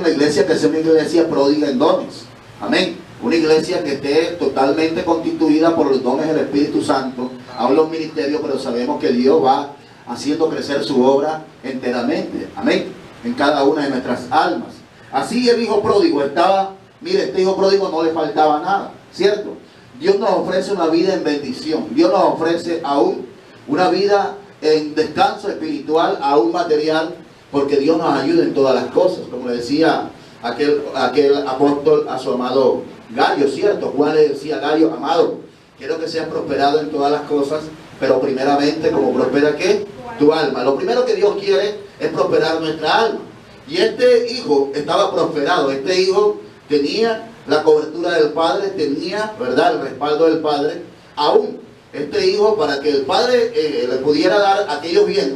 Una iglesia que sea una iglesia pródiga en dones. Amén. Una iglesia que esté totalmente constituida por los dones del Espíritu Santo. Aún los ministerios, pero sabemos que Dios va haciendo crecer su obra enteramente. Amén. En cada una de nuestras almas. Así el hijo pródigo estaba, mire, este hijo pródigo no le faltaba nada, ¿cierto? Dios nos ofrece una vida en bendición. Dios nos ofrece aún una vida en descanso espiritual, aún material, porque Dios nos ayuda en todas las cosas. Como le decía aquel apóstol a su amado Gallo, ¿cierto? Juan le decía a Gallo, amado, quiero que seas prosperado en todas las cosas, pero primeramente, ¿como prospera qué? Tu alma. Lo primero que Dios quiere es prosperar nuestra alma. Y este hijo estaba prosperado. Este hijo tenía la cobertura del padre, tenía, ¿verdad?, el respaldo del padre. Aún este hijo, para que el padre le pudiera dar aquellos bienes,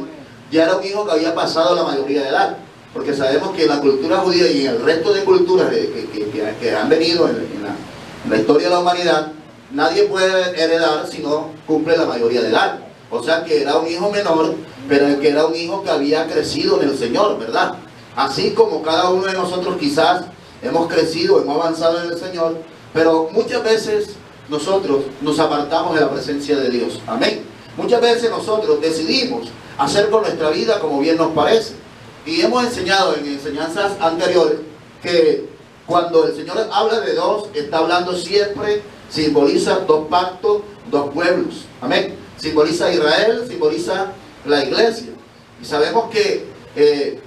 ya era un hijo que había pasado la mayoría de edad. Porque sabemos que en la cultura judía y en el resto de culturas que han venido en la historia de la humanidad, nadie puede heredar si no cumple la mayoría de edad. O sea que era un hijo menor, pero que era un hijo que había crecido en el Señor, ¿verdad? Así como cada uno de nosotros quizás hemos crecido, hemos avanzado en el Señor, pero muchas veces nosotros nos apartamos de la presencia de Dios. Amén. Muchas veces nosotros decidimos hacer con nuestra vida como bien nos parece. Y hemos enseñado en enseñanzas anteriores que cuando el Señor habla de dos, está hablando siempre, simboliza dos pactos, dos pueblos. Amén. Simboliza Israel, simboliza la iglesia. Y sabemos que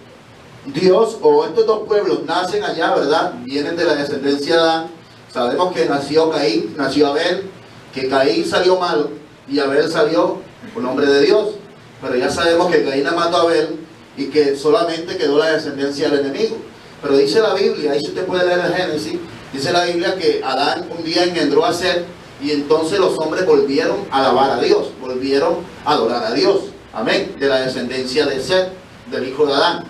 Dios o estos dos pueblos nacen allá, ¿verdad? Vienen de la descendencia de Adán. Sabemos que nació Caín, nació Abel, que Caín salió malo y Abel salió por nombre de Dios. Pero ya sabemos que Caín mató a Abel y que solamente quedó la descendencia del enemigo. Pero dice la Biblia, ahí si usted puede leer el Génesis, dice la Biblia que Adán un día engendró a Set y entonces los hombres volvieron a alabar a Dios, volvieron a adorar a Dios. Amén. De la descendencia de Set, del hijo de Adán.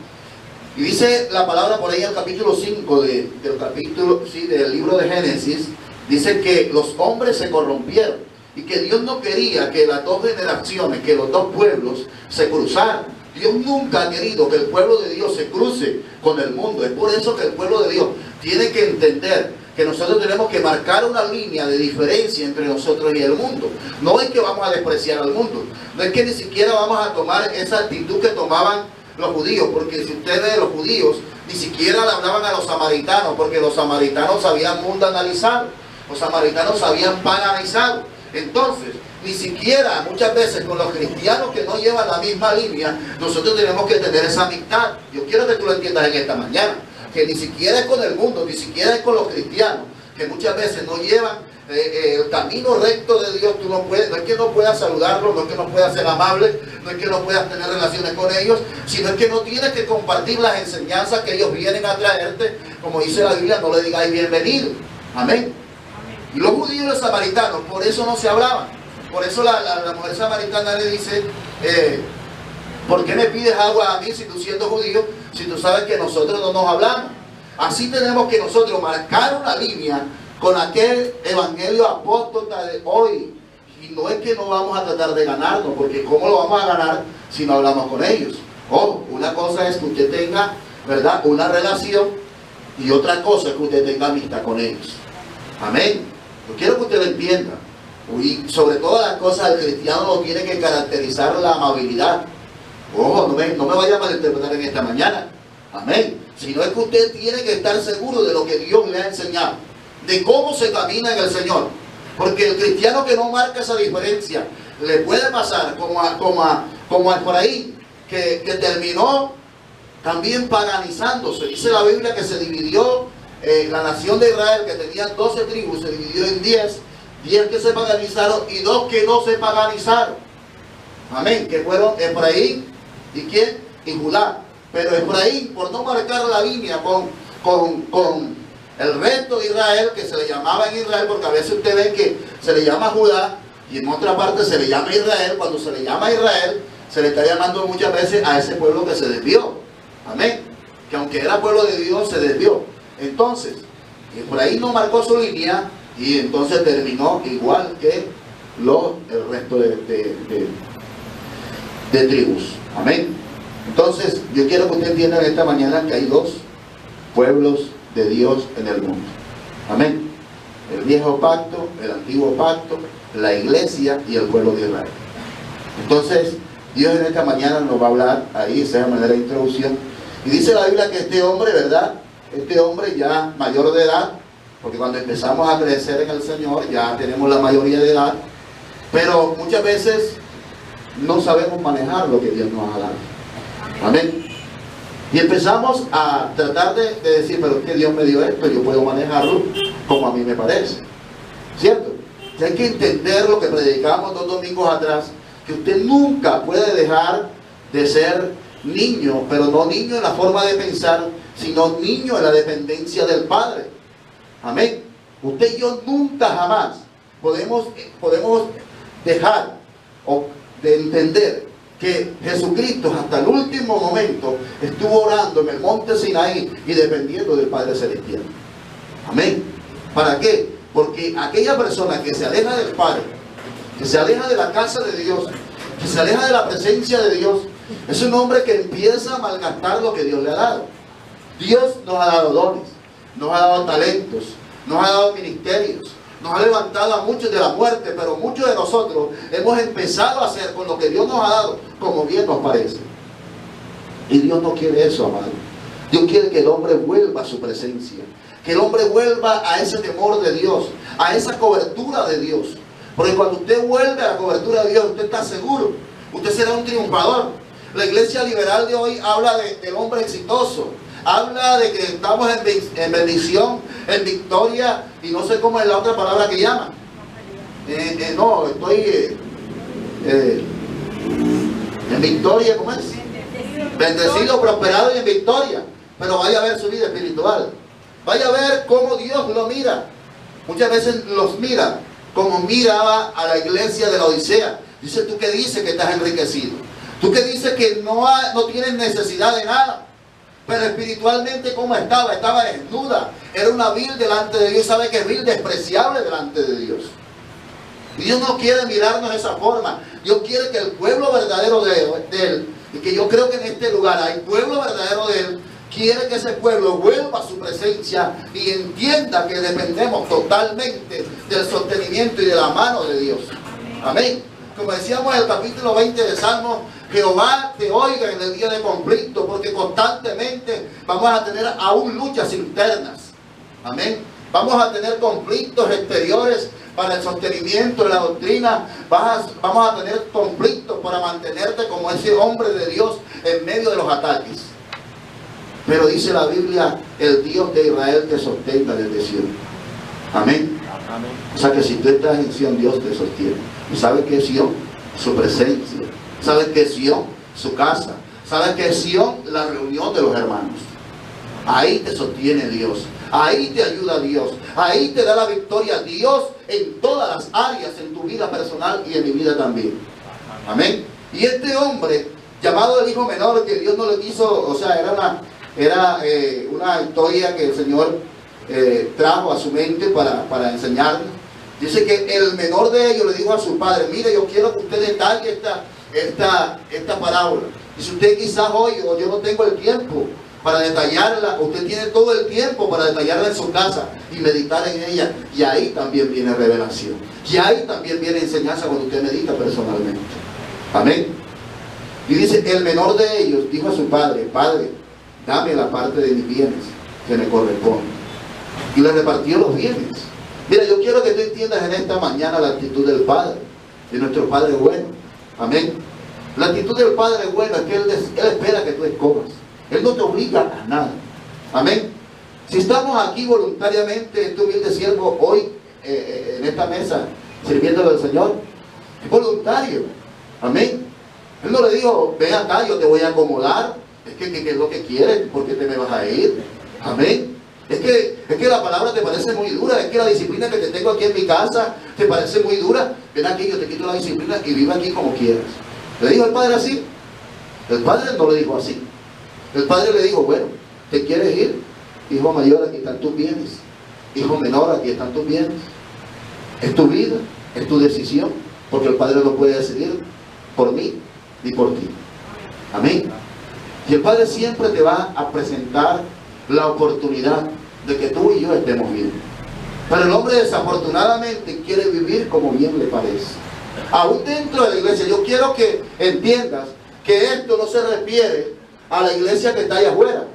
Y dice la palabra por ahí en el capítulo 5 del libro de Génesis, dice que los hombres se corrompieron y que Dios no quería que las dos generaciones, que los dos pueblos se cruzaran. Dios nunca ha querido que el pueblo de Dios se cruce con el mundo. Es por eso que el pueblo de Dios tiene que entender que nosotros tenemos que marcar una línea de diferencia entre nosotros y el mundo. No es que vamos a despreciar al mundo, no es que ni siquiera vamos a tomar esa actitud que tomaban los judíos, porque si usted ve, los judíos ni siquiera le hablaban a los samaritanos, porque los samaritanos sabían mundanalizar, los samaritanos sabían paganizar. Entonces, ni siquiera muchas veces con los cristianos que no llevan la misma línea, nosotros tenemos que tener esa amistad. Yo quiero que tú lo entiendas en esta mañana, que ni siquiera es con el mundo, ni siquiera es con los cristianos, que muchas veces no llevan el camino recto de Dios. Tú no puedes, no es que no puedas saludarlos, no es que no puedas ser amable, no es que no puedas tener relaciones con ellos, sino es que no tienes que compartir las enseñanzas que ellos vienen a traerte. Como dice la Biblia, no le digáis bienvenido. Amén. Y los judíos y los samaritanos, por eso no se hablaban. Por eso la mujer samaritana le dice, ¿por qué me pides agua a mí si tú siendo judío, si tú sabes que nosotros no nos hablamos? Así tenemos que nosotros marcar una línea con aquel evangelio apóstata de hoy. Y no es que no vamos a tratar de ganarnos, porque ¿cómo lo vamos a ganar si no hablamos con ellos? Ojo, una cosa es que usted tenga, ¿verdad?, una relación, y otra cosa es que usted tenga amistad con ellos. Amén. Yo quiero que usted lo entienda. Y sobre todas las cosas, el cristiano no tiene que caracterizar la amabilidad. Ojo, no me vaya a malinterpretar en esta mañana. Amén. Sino es que usted tiene que estar seguro de lo que Dios le ha enseñado, de cómo se camina en el Señor. Porque el cristiano que no marca esa diferencia, le puede pasar como a Efraín, que terminó también paganizándose. Dice la Biblia que se dividió la nación de Israel, que tenía 12 tribus, se dividió en 10 que se paganizaron y 2 que no se paganizaron. Amén. Que fueron Efraín y ¿quién? Y Judá. Pero Efraín, por no marcar la línea con el resto de Israel, que se le llamaba en Israel, porque a veces usted ve que se le llama Judá y en otra parte se le llama Israel. Cuando se le llama Israel, se le está llamando muchas veces a ese pueblo que se desvió. Amén. Que aunque era pueblo de Dios, se desvió. Entonces, Efraín no marcó su línea y entonces terminó igual que el resto de tribus. Amén. Entonces, yo quiero que usted entienda en esta mañana que hay dos pueblos de Dios en el mundo. Amén. El viejo pacto, el antiguo pacto, la iglesia y el pueblo de Israel. Entonces, Dios en esta mañana nos va a hablar ahí, esa es la manera de introducción. Y dice la Biblia que este hombre, ¿verdad? Este hombre ya mayor de edad, porque cuando empezamos a crecer en el Señor ya tenemos la mayoría de edad, pero muchas veces no sabemos manejar lo que Dios nos ha dado. Amén. Y empezamos a tratar de decir, pero es que Dios me dio esto, yo puedo manejarlo como a mí me parece. ¿Cierto? Y hay que entender lo que predicamos 2 domingos atrás, que usted nunca puede dejar de ser niño, pero no niño en la forma de pensar, sino niño en la dependencia del Padre. Amén. Usted y yo nunca jamás podemos dejar de entender que Jesucristo hasta el último momento estuvo orando en el monte Sinaí y dependiendo del Padre Celestial. Amén. ¿Para qué? Porque aquella persona que se aleja del Padre, que se aleja de la casa de Dios, que se aleja de la presencia de Dios, es un hombre que empieza a malgastar lo que Dios le ha dado. Dios nos ha dado dones, nos ha dado talentos, nos ha dado ministerios, nos ha levantado a muchos de la muerte, pero muchos de nosotros hemos empezado a hacer con lo que Dios nos ha dado como bien nos parece. Y Dios no quiere eso, amado. Dios quiere que el hombre vuelva a su presencia, que el hombre vuelva a ese temor de Dios, a esa cobertura de Dios. Porque cuando usted vuelve a la cobertura de Dios, usted está seguro, usted será un triunfador. La iglesia liberal de hoy habla del hombre exitoso, habla de que estamos en bendición, en victoria, y no sé cómo es la otra palabra que llaman. No, estoy en victoria, ¿cómo es? Bendecido, prosperado y en victoria. Pero vaya a ver su vida espiritual. Vaya a ver cómo Dios lo mira. Muchas veces los mira como miraba a la iglesia de la Odisea. Dice, tú que dices que estás enriquecido. Tú que dices que no tienes necesidad de nada. Pero espiritualmente, ¿cómo estaba? Estaba desnuda. Era una vil delante de Dios. ¿Sabe que es vil? Despreciable delante de Dios. Y Dios no quiere mirarnos de esa forma. Dios quiere que el pueblo verdadero de Él, y que yo creo que en este lugar hay pueblo verdadero de Él, quiere que ese pueblo vuelva a su presencia y entienda que dependemos totalmente del sostenimiento y de la mano de Dios. Amén. Como decíamos en el capítulo 20 de Salmos, Jehová te oiga en el día de conflicto, porque constantemente vamos a tener aún luchas internas. Amén. Vamos a tener conflictos exteriores para el sostenimiento de la doctrina. Vamos a tener conflictos para mantenerte como ese hombre de Dios en medio de los ataques. Pero dice la Biblia, el Dios de Israel te sostenga desde Sion. Amén. Amén. O sea que si tú estás en Sion, Dios te sostiene. ¿Y sabes qué es Sion? Su presencia. ¿Sabes qué es Sion? Su casa. ¿Sabes qué es Sion? La reunión de los hermanos. Ahí te sostiene Dios. Ahí te ayuda Dios. Ahí te da la victoria Dios en todas las áreas, en tu vida personal y en mi vida también. Amén. Y este hombre, llamado el hijo menor, que Dios no le quiso, o sea, era una historia que el Señor trajo a su mente para enseñarnos. Dice que el menor de ellos le dijo a su padre, mire, yo quiero que usted detalle esta parábola. Y si usted quizás hoy, o yo no tengo el tiempo para detallarla, usted tiene todo el tiempo para detallarla en su casa y meditar en ella. Y ahí también viene revelación. Y ahí también viene enseñanza cuando usted medita personalmente. Amén. Y dice, el menor de ellos dijo a su padre, padre, dame la parte de mis bienes que me corresponde. Y le repartió los bienes. Mira, yo quiero que tú entiendas en esta mañana la actitud del Padre, de nuestro Padre bueno. Amén. La actitud del Padre bueno es que Él espera que tú escojas. Él no te obliga a nada. Amén. Si estamos aquí voluntariamente, este humilde siervo, hoy en esta mesa, sirviéndole al Señor, es voluntario. Amén. Él no le dijo, ven acá, yo te voy a acomodar. Es que es lo que quieres, ¿por qué te me vas a ir? Amén. Es que la palabra te parece muy dura, es que la disciplina que te tengo aquí en mi casa te parece muy dura. Ven aquí, yo te quito la disciplina y vive aquí como quieras. ¿Le dijo el padre así? El padre no le dijo así. El padre le dijo, bueno, ¿te quieres ir? Hijo mayor, aquí están tus bienes. Hijo menor, aquí están tus bienes. Es tu vida, es tu decisión, porque el padre no puede decidir por mí ni por ti. Amén. Y el Padre siempre te va a presentar la oportunidad de que tú y yo estemos bien. Pero el hombre desafortunadamente quiere vivir como bien le parece. Aún dentro de la iglesia, yo quiero que entiendas que esto no se refiere a la iglesia que está allá afuera.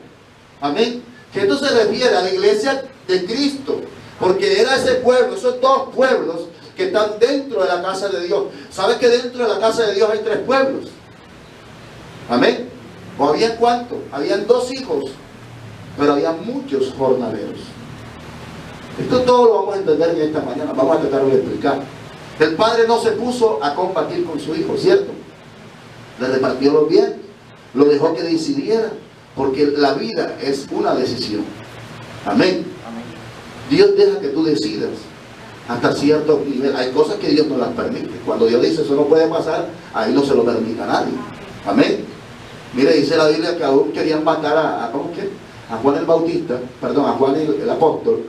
Amén. Que esto se refiere a la iglesia de Cristo. Porque era ese pueblo, esos dos pueblos que están dentro de la casa de Dios. ¿Sabes que dentro de la casa de Dios hay 3 pueblos? Amén. ¿O había cuánto? Habían 2 hijos, pero había muchos jornaleros. Esto todo lo vamos a entender en esta mañana. Vamos a tratar de explicar. El padre no se puso a combatir con su hijo, ¿cierto? Le repartió los bienes, lo dejó que decidiera, porque la vida es una decisión. Amén. Dios deja que tú decidas hasta cierto nivel. Hay cosas que Dios no las permite. Cuando Dios dice eso no puede pasar, ahí no se lo permite a nadie. Amén. Mire, dice la Biblia que aún querían matar a Juan el Bautista, perdón, a Juan el apóstol,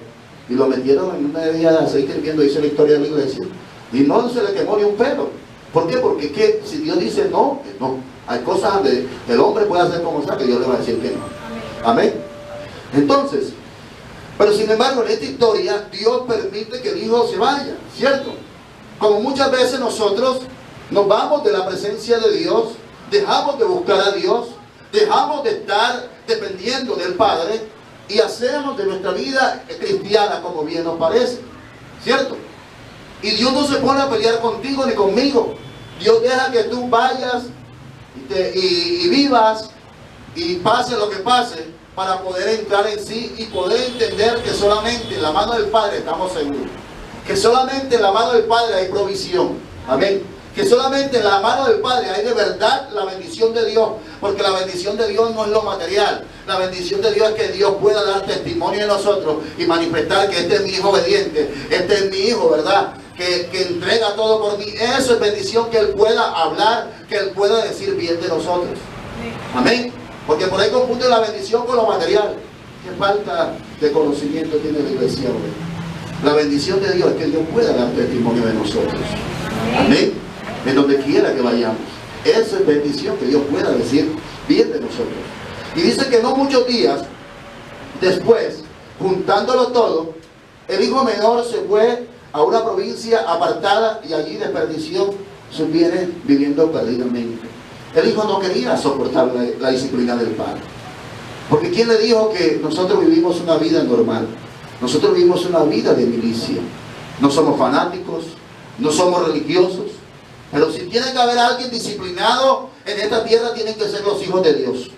y lo metieron en una bebida de aceite hirviendo, dice la historia de la iglesia, y no se le quemó ni un pelo. ¿Por qué? Porque ¿qué? Si Dios dice no, no. Hay cosas donde el hombre puede hacer como sea, que Dios le va a decir que no. Amén. Entonces, pero sin embargo en esta historia Dios permite que el hijo se vaya, ¿cierto? Como muchas veces nosotros nos vamos de la presencia de Dios, dejamos de buscar a Dios, dejamos de estar dependiendo del Padre y hacemos de nuestra vida cristiana como bien nos parece, ¿cierto? Y Dios no se pone a pelear contigo ni conmigo. Dios deja que tú vayas y vivas y pase lo que pase para poder entrar en sí y poder entender que solamente en la mano del Padre estamos seguros. Que solamente en la mano del Padre hay provisión. Amén. Que solamente en la mano del Padre hay de verdad la bendición de Dios. Porque la bendición de Dios no es lo material. La bendición de Dios es que Dios pueda dar testimonio de nosotros y manifestar que este es mi hijo obediente. Este es mi hijo, ¿verdad? Que entrega todo por mí. Eso es bendición, que Él pueda hablar, que Él pueda decir bien de nosotros. Amén. Porque por ahí confunde la bendición con lo material. Qué falta de conocimiento tiene la iglesia hoy. La bendición de Dios es que Dios pueda dar testimonio de nosotros. Amén. En donde quiera que vayamos. Esa es bendición, que Dios pueda decir bien de nosotros. Y dice que no muchos días después, juntándolo todo, el hijo menor se fue a una provincia apartada y allí desperdició sus bienes viviendo perdidamente. El hijo no quería soportar la disciplina del padre. Porque ¿quién le dijo que nosotros vivimos una vida normal? Nosotros vivimos una vida de milicia. No somos fanáticos, no somos religiosos. Pero si tiene que haber alguien disciplinado en esta tierra, tienen que ser los hijos de Dios.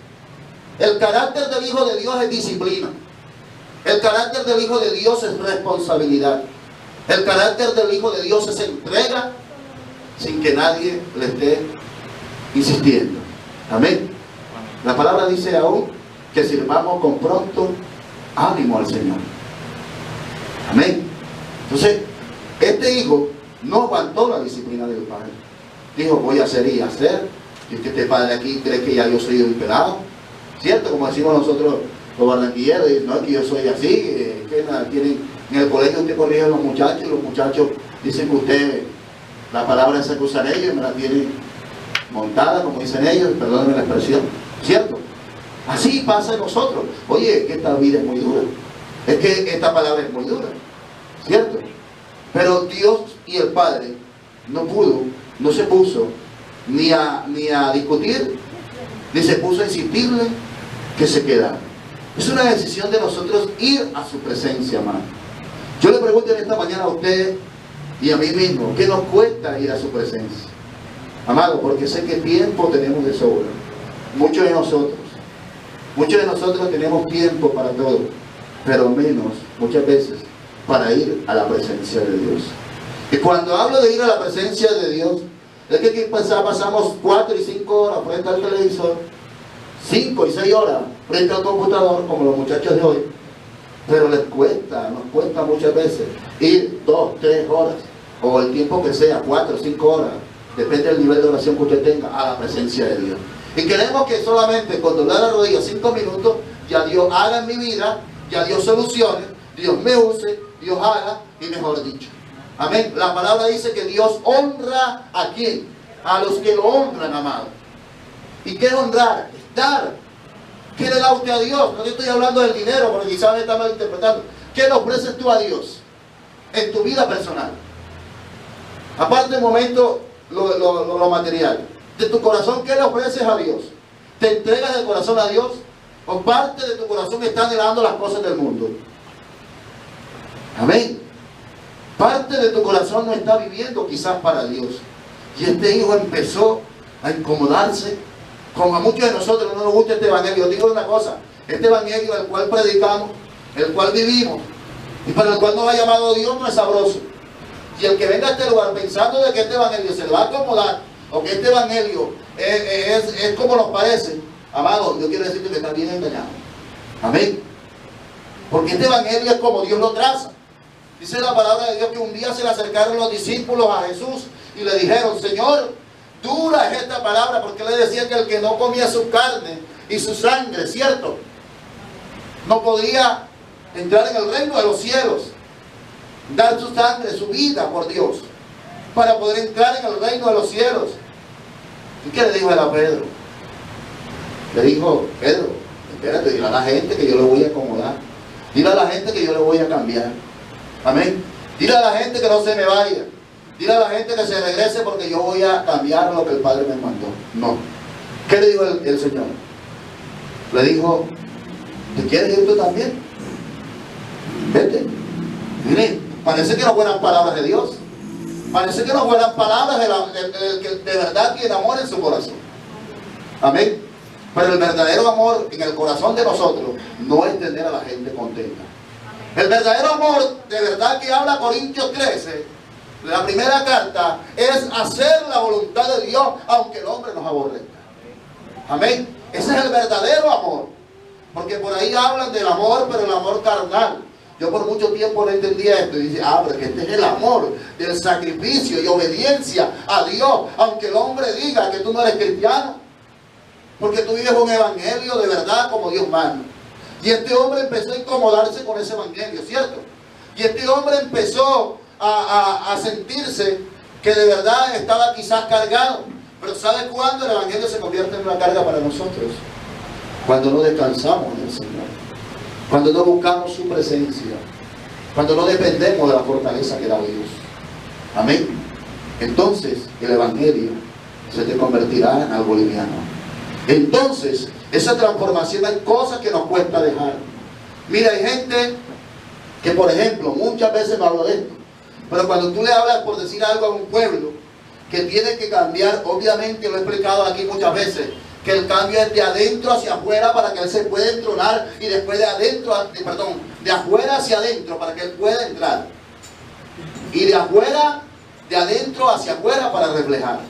El carácter del hijo de Dios es disciplina. El carácter del hijo de Dios es responsabilidad. El carácter del hijo de Dios es entrega sin que nadie le esté insistiendo. Amén. La palabra dice aún que sirvamos con pronto ánimo al Señor. Amén. Entonces, este hijo no aguantó la disciplina del padre. Dijo, voy a hacer y hacer. Y es que este padre aquí cree que ya yo soy un pelado. ¿Cierto? Como decimos nosotros los barranquilleros, no es que yo soy así, que tienen, en el colegio usted corrige a los muchachos y los muchachos dicen que usted, la palabra esa que usan ellos, me la tienen montada, como dicen ellos, perdónenme la expresión, ¿cierto? Así pasa en nosotros. Oye, que esta vida es muy dura, es que esta palabra es muy dura, ¿cierto? Pero Dios y el Padre no se puso ni a discutir, ni se puso a insistirle que se quedara. Es una decisión de nosotros ir a su presencia, amado. Yo le pregunto en esta mañana a usted y a mí mismo, ¿qué nos cuesta ir a su presencia? Amado, porque sé que tiempo tenemos de sobra. Muchos de nosotros tenemos tiempo para todo, pero menos, muchas veces, para ir a la presencia de Dios. Y cuando hablo de ir a la presencia de Dios, es que pasamos 4 y 5 horas frente al televisor, 5 y 6 horas frente al computador, como los muchachos de hoy, pero nos cuesta muchas veces ir 2, 3 horas, o el tiempo que sea, 4 o 5 horas, depende del nivel de oración que usted tenga, a la presencia de Dios. Y queremos que solamente con doblar la rodilla 5 minutos, ya Dios haga en mi vida, ya Dios solucione, Dios me use, Dios haga, y mejor dicho. Amén. La palabra dice que Dios honra ¿a quién? A los que lo honran, amado. ¿Y qué es honrar? Es dar. ¿Qué le da usted a Dios? No te estoy hablando del dinero, porque quizás me está malinterpretando. ¿Qué le ofreces tú a Dios en tu vida personal? Aparte del momento, lo material. De tu corazón, ¿qué le ofreces a Dios? ¿Te entregas de corazón a Dios? ¿O parte de tu corazón está anhelando las cosas del mundo? Amén. Parte de tu corazón no está viviendo quizás para Dios. Y este hijo empezó a incomodarse. Como a muchos de nosotros no nos gusta este evangelio. Yo digo una cosa, este evangelio el cual predicamos, el cual vivimos y para el cual nos ha llamado Dios no es sabroso. Y el que venga a este lugar pensando de que este evangelio se le va a acomodar o que este evangelio es como nos parece, amado, yo quiero decirte que está bien engañado. Amén. Porque este evangelio es como Dios lo traza. Dice la palabra de Dios que un día se le acercaron los discípulos a Jesús y le dijeron: Señor, dura es esta palabra, porque le decía que el que no comía su carne y su sangre, ¿cierto?, no podía entrar en el reino de los cielos, dar su sangre, su vida por Dios, para poder entrar en el reino de los cielos. ¿Y qué le dijo él a Pedro? Le dijo: Pedro, espérate, dile a la gente que yo le voy a acomodar, dile a la gente que yo le voy a cambiar. Amén. Dile a la gente que no se me vaya, dile a la gente que se regrese, porque yo voy a cambiar lo que el Padre me mandó. No. ¿Qué le dijo el Señor? Le dijo: ¿te quieres ir tú también? Vete. Mire, parece que no fueran palabras de Dios. Parece que no fueran palabras del que de verdad tiene amor en su corazón. Amén. Pero el verdadero amor en el corazón de nosotros no es tener a la gente contenta. El verdadero amor de verdad que habla Corintios 13, la primera carta, es hacer la voluntad de Dios aunque el hombre nos aborrezca. Amén. Ese es el verdadero amor. Porque por ahí hablan del amor, pero el amor carnal. Yo por mucho tiempo no entendía esto. Y dice: pero que este es el amor del sacrificio y obediencia a Dios, aunque el hombre diga que tú no eres cristiano, porque tú vives un evangelio de verdad como Dios manda. Y este hombre empezó a incomodarse con ese evangelio, ¿cierto? Y este hombre empezó a sentirse que de verdad estaba quizás cargado. Pero ¿sabe cuándo el evangelio se convierte en una carga para nosotros? Cuando no descansamos en el Señor, cuando no buscamos su presencia, cuando no dependemos de la fortaleza que da Dios. Amén. Entonces el evangelio se te convertirá en algo liviano. Entonces esa transformación, hay cosas que nos cuesta dejar. Mira, hay gente que, por ejemplo, muchas veces no hablo de esto, pero cuando tú le hablas, por decir algo, a un pueblo que tiene que cambiar, obviamente lo he explicado aquí muchas veces, que el cambio es de adentro hacia afuera para que él se pueda entronar, y después de afuera hacia adentro para que él pueda entrar, y de adentro hacia afuera para reflejar.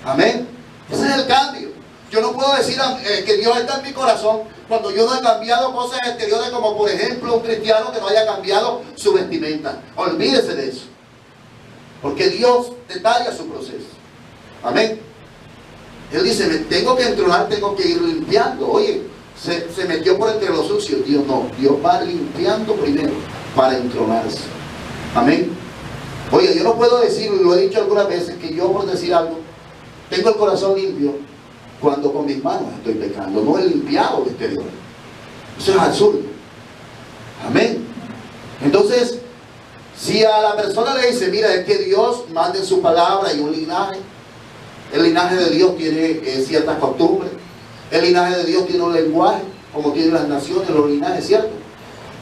Amén. Ese es el cambio. Yo no puedo decir que Dios está en mi corazón cuando yo no he cambiado cosas exteriores, como por ejemplo un cristiano que no haya cambiado su vestimenta. Olvídese de eso, porque Dios detalla su proceso. Amén. Él dice: me tengo que entronar, tengo que ir limpiando. Oye, se metió por entre los sucios. Dios no, Dios va limpiando primero para entronarse. Amén. Oye, yo no puedo decir, lo he dicho algunas veces, que yo, por decir algo, tengo el corazón limpio cuando con mis manos estoy pecando. No he limpiado el exterior. Eso es absurdo. Amén. Entonces, si a la persona le dice: mira, es que Dios manda en su palabra y un linaje, el linaje de Dios tiene ciertas costumbres, el linaje de Dios tiene un lenguaje, como tienen las naciones, los linajes, ¿cierto?,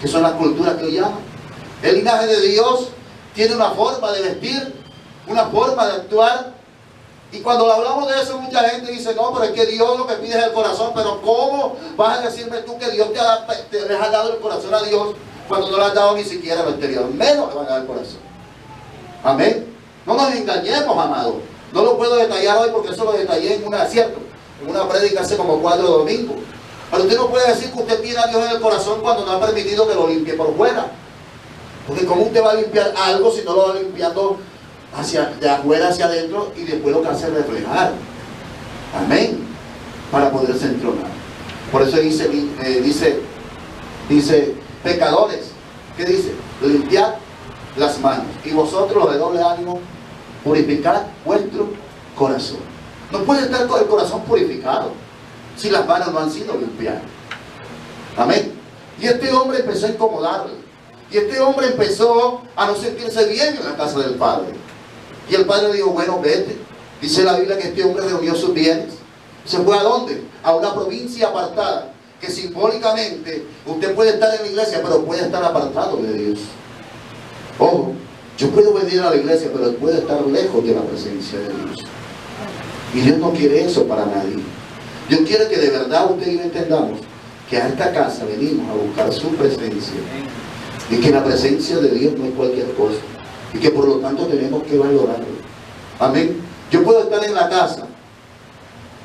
que son las culturas que llaman. El linaje de Dios tiene una forma de vestir, una forma de actuar. Y cuando hablamos de eso, mucha gente dice: no, pero es que Dios lo que pide es el corazón. Pero ¿cómo vas a decirme tú que Dios te le has dado el corazón a Dios cuando no le has dado ni siquiera lo exterior? Menos le van a dar el corazón. Amén. No nos engañemos, amados. No lo puedo detallar hoy porque eso lo detallé en una prédica hace como 4 domingos. Pero usted no puede decir que usted tiene a Dios en el corazón cuando no ha permitido que lo limpie por fuera. Porque ¿cómo usted va a limpiar algo si no lo va limpiando de afuera hacia adentro, y después lo que hace es reflejar? Amén. Para poderse entronar. Por eso dice pecadores, ¿qué dice? Limpiad las manos, y vosotros los de doble ánimo, purificad vuestro corazón. No puede estar con el corazón purificado si las manos no han sido limpiadas. Amén. Y este hombre empezó a incomodarle. Y este hombre empezó a no sentirse bien en la casa del padre. Y el padre dijo, bueno, vete. Dice la Biblia que este hombre reunió sus bienes. ¿Se fue a dónde? A una provincia apartada. Que simbólicamente usted puede estar en la iglesia, pero puede estar apartado de Dios. Ojo, yo puedo venir a la iglesia, pero puede estar lejos de la presencia de Dios. Y Dios no quiere eso para nadie. Dios quiere que de verdad usted y yo entendamos que a esta casa venimos a buscar su presencia. Y que la presencia de Dios no es cualquier cosa. Y que por lo tanto tenemos que valorarlo. Amén. Yo puedo estar en la casa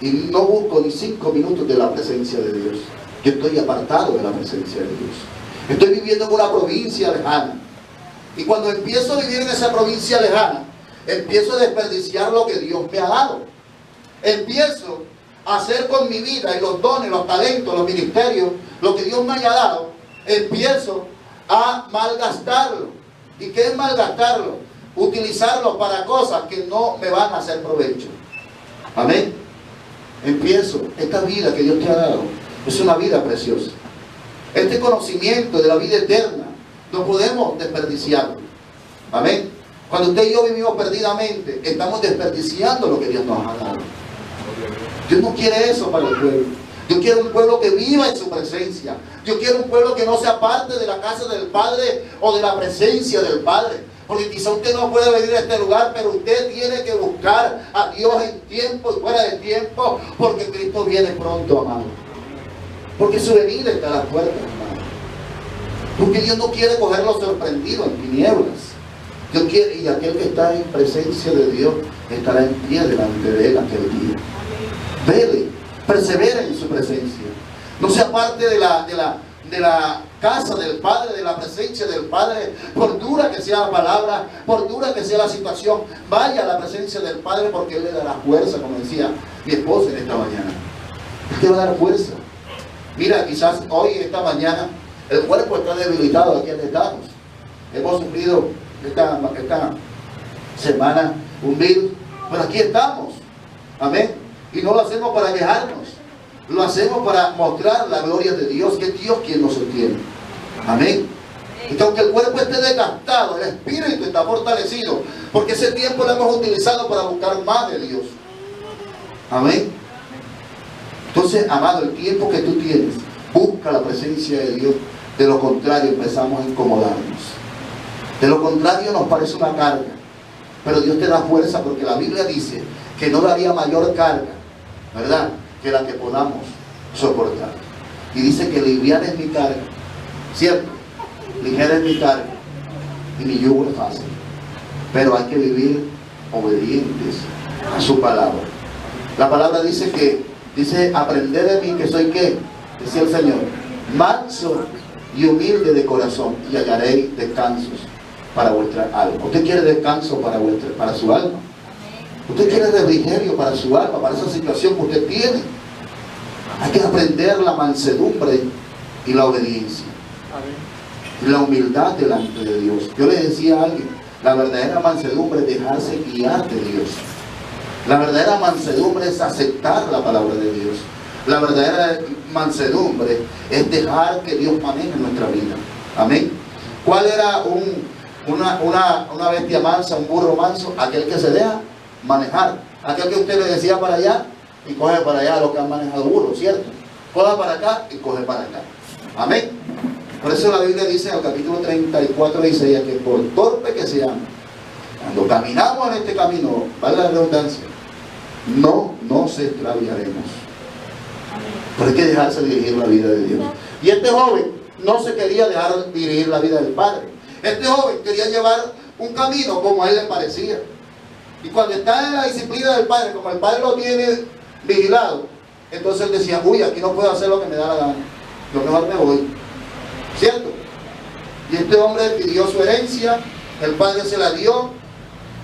y no busco ni 5 minutos de la presencia de Dios. Yo estoy apartado de la presencia de Dios. Estoy viviendo en una provincia lejana. Y cuando empiezo a vivir en esa provincia lejana, empiezo a desperdiciar lo que Dios me ha dado. Empiezo a hacer con mi vida y los dones, los talentos, los ministerios, lo que Dios me haya dado, empiezo a malgastarlo. ¿Y qué es malgastarlo? Utilizarlo para cosas que no me van a hacer provecho. Amén. Empiezo, esta vida que Dios te ha dado es una vida preciosa. Este conocimiento de la vida eterna no podemos desperdiciarlo. Amén. Cuando usted y yo vivimos perdidamente, estamos desperdiciando lo que Dios nos ha dado. Dios no quiere eso para el pueblo. Dios quiere un pueblo que viva en su presencia. Dios quiere un pueblo que no sea parte de la casa del Padre o de la presencia del Padre. Porque quizá usted no puede venir a este lugar, pero usted tiene que buscar a Dios en tiempo y fuera de tiempo, porque Cristo viene pronto, amado. Porque su venida está a las puertas, amado. Porque Dios no quiere cogerlo sorprendido en tinieblas. Dios quiere, y aquel que está en presencia de Dios estará en pie delante de él aquel día. Vele, persevera en su presencia. No sea parte de la casa del Padre, de la presencia del Padre, por dura que sea la palabra, por dura que sea la situación. Vaya a la presencia del Padre, porque Él le dará fuerza, como decía mi esposa en esta mañana. Él te va a dar fuerza. Mira, quizás hoy, esta mañana, el cuerpo está debilitado aquí donde estamos. Hemos sufrido esta semana un virus, pero aquí estamos. Amén. Y no lo hacemos para quejarnos, lo hacemos para mostrar la gloria de Dios, que es Dios quien nos sostiene. Amén. Y que aunque el cuerpo esté desgastado, el espíritu está fortalecido, porque ese tiempo lo hemos utilizado para buscar más de Dios. Amén. Entonces, amado, el tiempo que tú tienes, busca la presencia de Dios. De lo contrario, empezamos a incomodarnos. De lo contrario, nos parece una carga. Pero Dios te da fuerza, porque la Biblia dice que no daría mayor carga, ¿verdad?, que la que podamos soportar. Y dice que liviana es mi carga, ¿cierto? Ligera es mi carga y mi yugo es fácil. Pero hay que vivir obedientes a su palabra. La palabra dice aprended de mí, que soy ¿qué? Decía el Señor, manso y humilde de corazón, y hallaréis descansos para vuestra alma. ¿Usted quiere descanso para su alma? ¿Usted quiere refrigerio para su alma, para esa situación que usted tiene? Hay que aprender la mansedumbre y la obediencia. Y la humildad delante de Dios. Yo le decía a alguien, la verdadera mansedumbre es dejarse guiar de Dios. La verdadera mansedumbre es aceptar la palabra de Dios. La verdadera mansedumbre es dejar que Dios maneje nuestra vida. Amén. ¿Cuál era una bestia mansa, un burro manso? Aquel que se deja manejar. Aquel que usted le decía para allá y coge para allá, lo que han manejado burros, ¿cierto? Coge para acá y coge para acá. Amén. Por eso la Biblia dice en el capítulo 34 de Isaías que por torpe que seamos, cuando caminamos en este camino, vale la redundancia, no nos extraviaremos. Pero hay que dejarse dirigir la vida de Dios. Y este joven no se quería dejar dirigir la vida del Padre. Este joven quería llevar un camino como a él le parecía. Y cuando está en la disciplina del Padre, como el Padre lo tiene vigilado, entonces él decía, uy, aquí no puedo hacer lo que me da la gana, yo mejor me voy, ¿cierto? Y este hombre pidió su herencia, el Padre se la dio,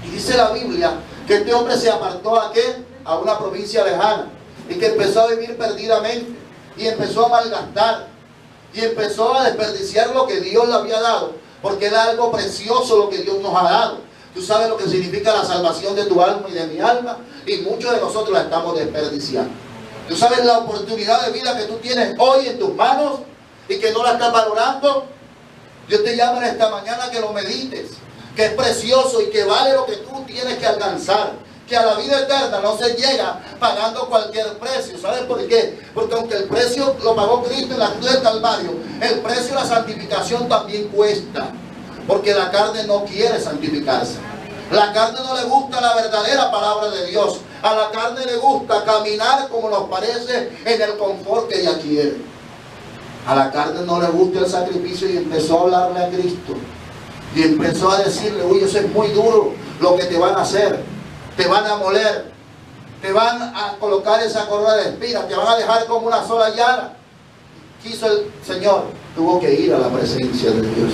y dice la Biblia que este hombre se apartó ¿a qué? A una provincia lejana, y que empezó a vivir perdidamente, y empezó a malgastar, y empezó a desperdiciar lo que Dios le había dado, porque era algo precioso lo que Dios nos ha dado. Tú sabes lo que significa la salvación de tu alma y de mi alma, y muchos de nosotros la estamos desperdiciando. Tú sabes la oportunidad de vida que tú tienes hoy en tus manos, y que no la estás valorando, Dios te llama en esta mañana que lo medites, que es precioso y que vale lo que tú tienes que alcanzar, que a la vida eterna no se llega pagando cualquier precio. ¿Sabes por qué? Porque aunque el precio lo pagó Cristo en la cruz del Calvario, el precio de la santificación también cuesta, porque la carne no quiere santificarse. La carne no le gusta la verdadera palabra de Dios. A la carne le gusta caminar como nos parece en el confort que ella quiere. A la carne no le gusta el sacrificio y empezó a hablarle a Cristo. Y empezó a decirle, uy, eso es muy duro lo que te van a hacer. Te van a moler. Te van a colocar esa corona de espinas. Te van a dejar como una sola llaga. Quiso el Señor. Tuvo que ir a la presencia de Dios.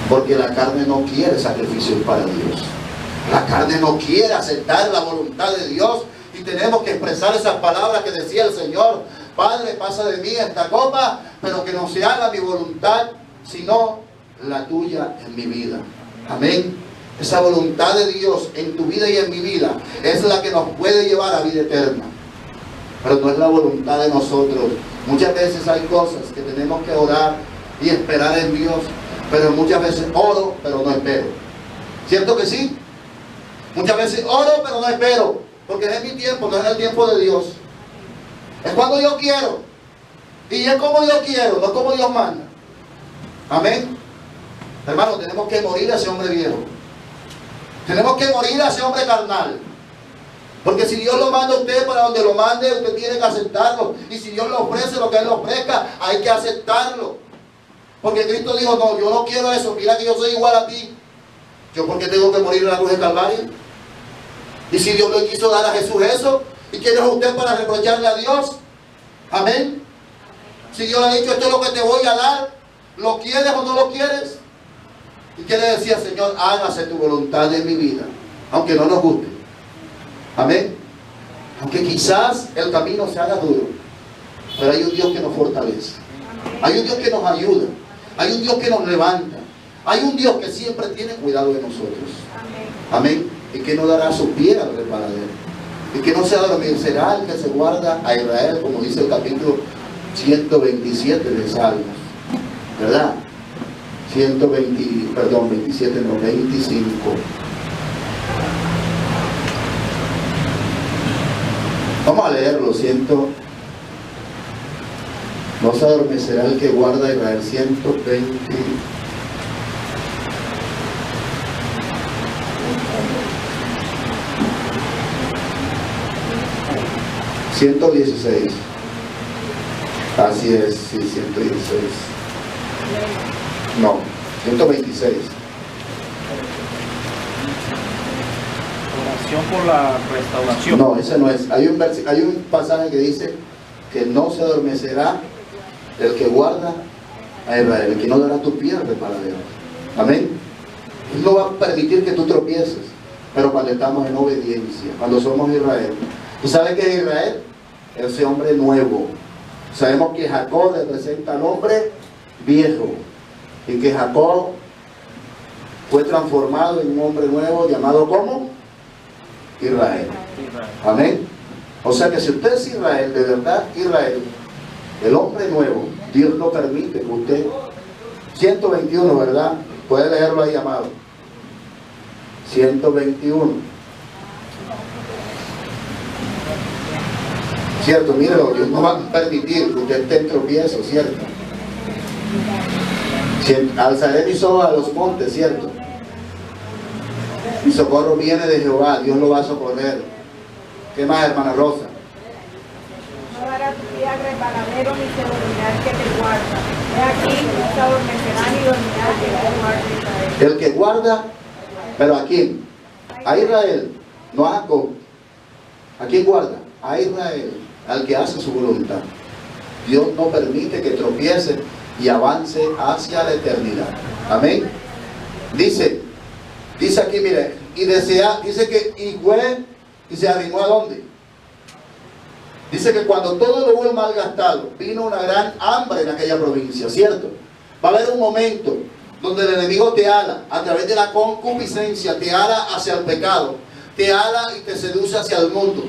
Porque la carne no quiere sacrificios para Dios. La carne no quiere aceptar la voluntad de Dios. Y tenemos que expresar esas palabras que decía el Señor. Padre, pasa de mí esta copa, pero que no se haga mi voluntad, sino la tuya en mi vida. Amén. Esa voluntad de Dios en tu vida y en mi vida es la que nos puede llevar a vida eterna. Pero no es la voluntad de nosotros. Muchas veces hay cosas que tenemos que orar y esperar en Dios. Pero muchas veces oro, pero no espero. ¿Cierto que sí? Muchas veces oro, pero no espero. Porque no es mi tiempo, no es el tiempo de Dios. Es cuando yo quiero. Y es como yo quiero, no como Dios manda. Amén. Hermano, tenemos que morir a ese hombre viejo. Tenemos que morir a ese hombre carnal. Porque si Dios lo manda a usted para donde lo mande, usted tiene que aceptarlo. Y si Dios le ofrece lo que Él le ofrezca, hay que aceptarlo. Porque Cristo dijo, no, yo no quiero eso. Mira que yo soy igual a ti. ¿Yo por qué tengo que morir en la cruz de Calvario? Y si Dios le quiso dar a Jesús eso, ¿y quién es usted para reprocharle a Dios? Amén. Si Dios le ha dicho, esto es lo que te voy a dar, ¿lo quieres o no lo quieres? Y quiere decir, Señor, hágase tu voluntad en mi vida, aunque no nos guste. Amén. Aunque quizás el camino se haga duro, pero hay un Dios que nos fortalece. Hay un Dios que nos ayuda. Hay un Dios que nos levanta. Hay un Dios que siempre tiene cuidado de nosotros. Amén. Y que no dará su pie al resbaladero. Y que no se adormecerá el que se guarda a Israel, como dice el capítulo 127 de Salmos. ¿Verdad? 27, no, 25. Vamos a leerlo. No se adormecerá el que guarda a Israel. 116. Así es, sí, 116. No, 126. Oración por la restauración. No, ese no es. Hay un pasaje que dice que no se adormecerá el que guarda a Israel, el que no dará tu pie al resbaladero. Amén. Él no va a permitir que tú tropieces, pero cuando estamos en obediencia, cuando somos Israel. ¿Y sabe qué es Israel? Ese hombre nuevo. Sabemos que Jacob representa al hombre viejo y que Jacob fue transformado en un hombre nuevo llamado ¿cómo? Israel. Amén. O sea que si usted es Israel, de verdad Israel, el hombre nuevo, Dios no permite que usted, 121, ¿verdad? Puede leerlo ahí, amado. 121. Cierto, míralo, Dios no va a permitir que usted esté en tropiezo, ¿cierto? Alzaré mis ojos a los montes, ¿cierto? Mi socorro viene de Jehová, Dios lo va a socorrer. ¿Qué más, hermana Rosa? No dará tu pie al resbaladero ni se dormirá el que te guarda. He aquí, no se adormecerá ni dormirá el que te guarda Israel. El que guarda, ¿pero a quién? A Israel, no a Jacob. ¿A quién guarda? A Israel, al que hace su voluntad. Dios no permite que tropiece y avance hacia la eternidad. Amén. Dice aquí, mire, y dice que y fue y se arrimó ¿a dónde? Dice que cuando todo lo hubo malgastado, vino una gran hambre en aquella provincia, ¿cierto? Va a haber un momento donde el enemigo te ala a través de la concupiscencia, te ala hacia el pecado, te ala y te seduce hacia el mundo.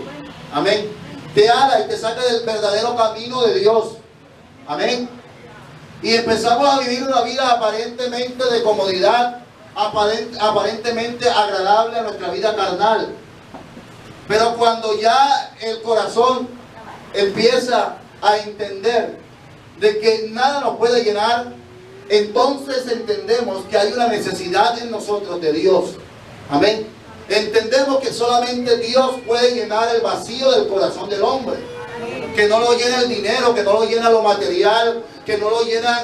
Amén. Te ala y te saca del verdadero camino de Dios. Amén. Y empezamos a vivir una vida aparentemente de comodidad, aparentemente agradable a nuestra vida carnal. Pero cuando ya el corazón empieza a entender de que nada nos puede llenar, entonces entendemos que hay una necesidad en nosotros de Dios. Amén. Entendemos que solamente Dios puede llenar el vacío del corazón del hombre. Que no lo llena el dinero, que no lo llena lo material, que no lo llenan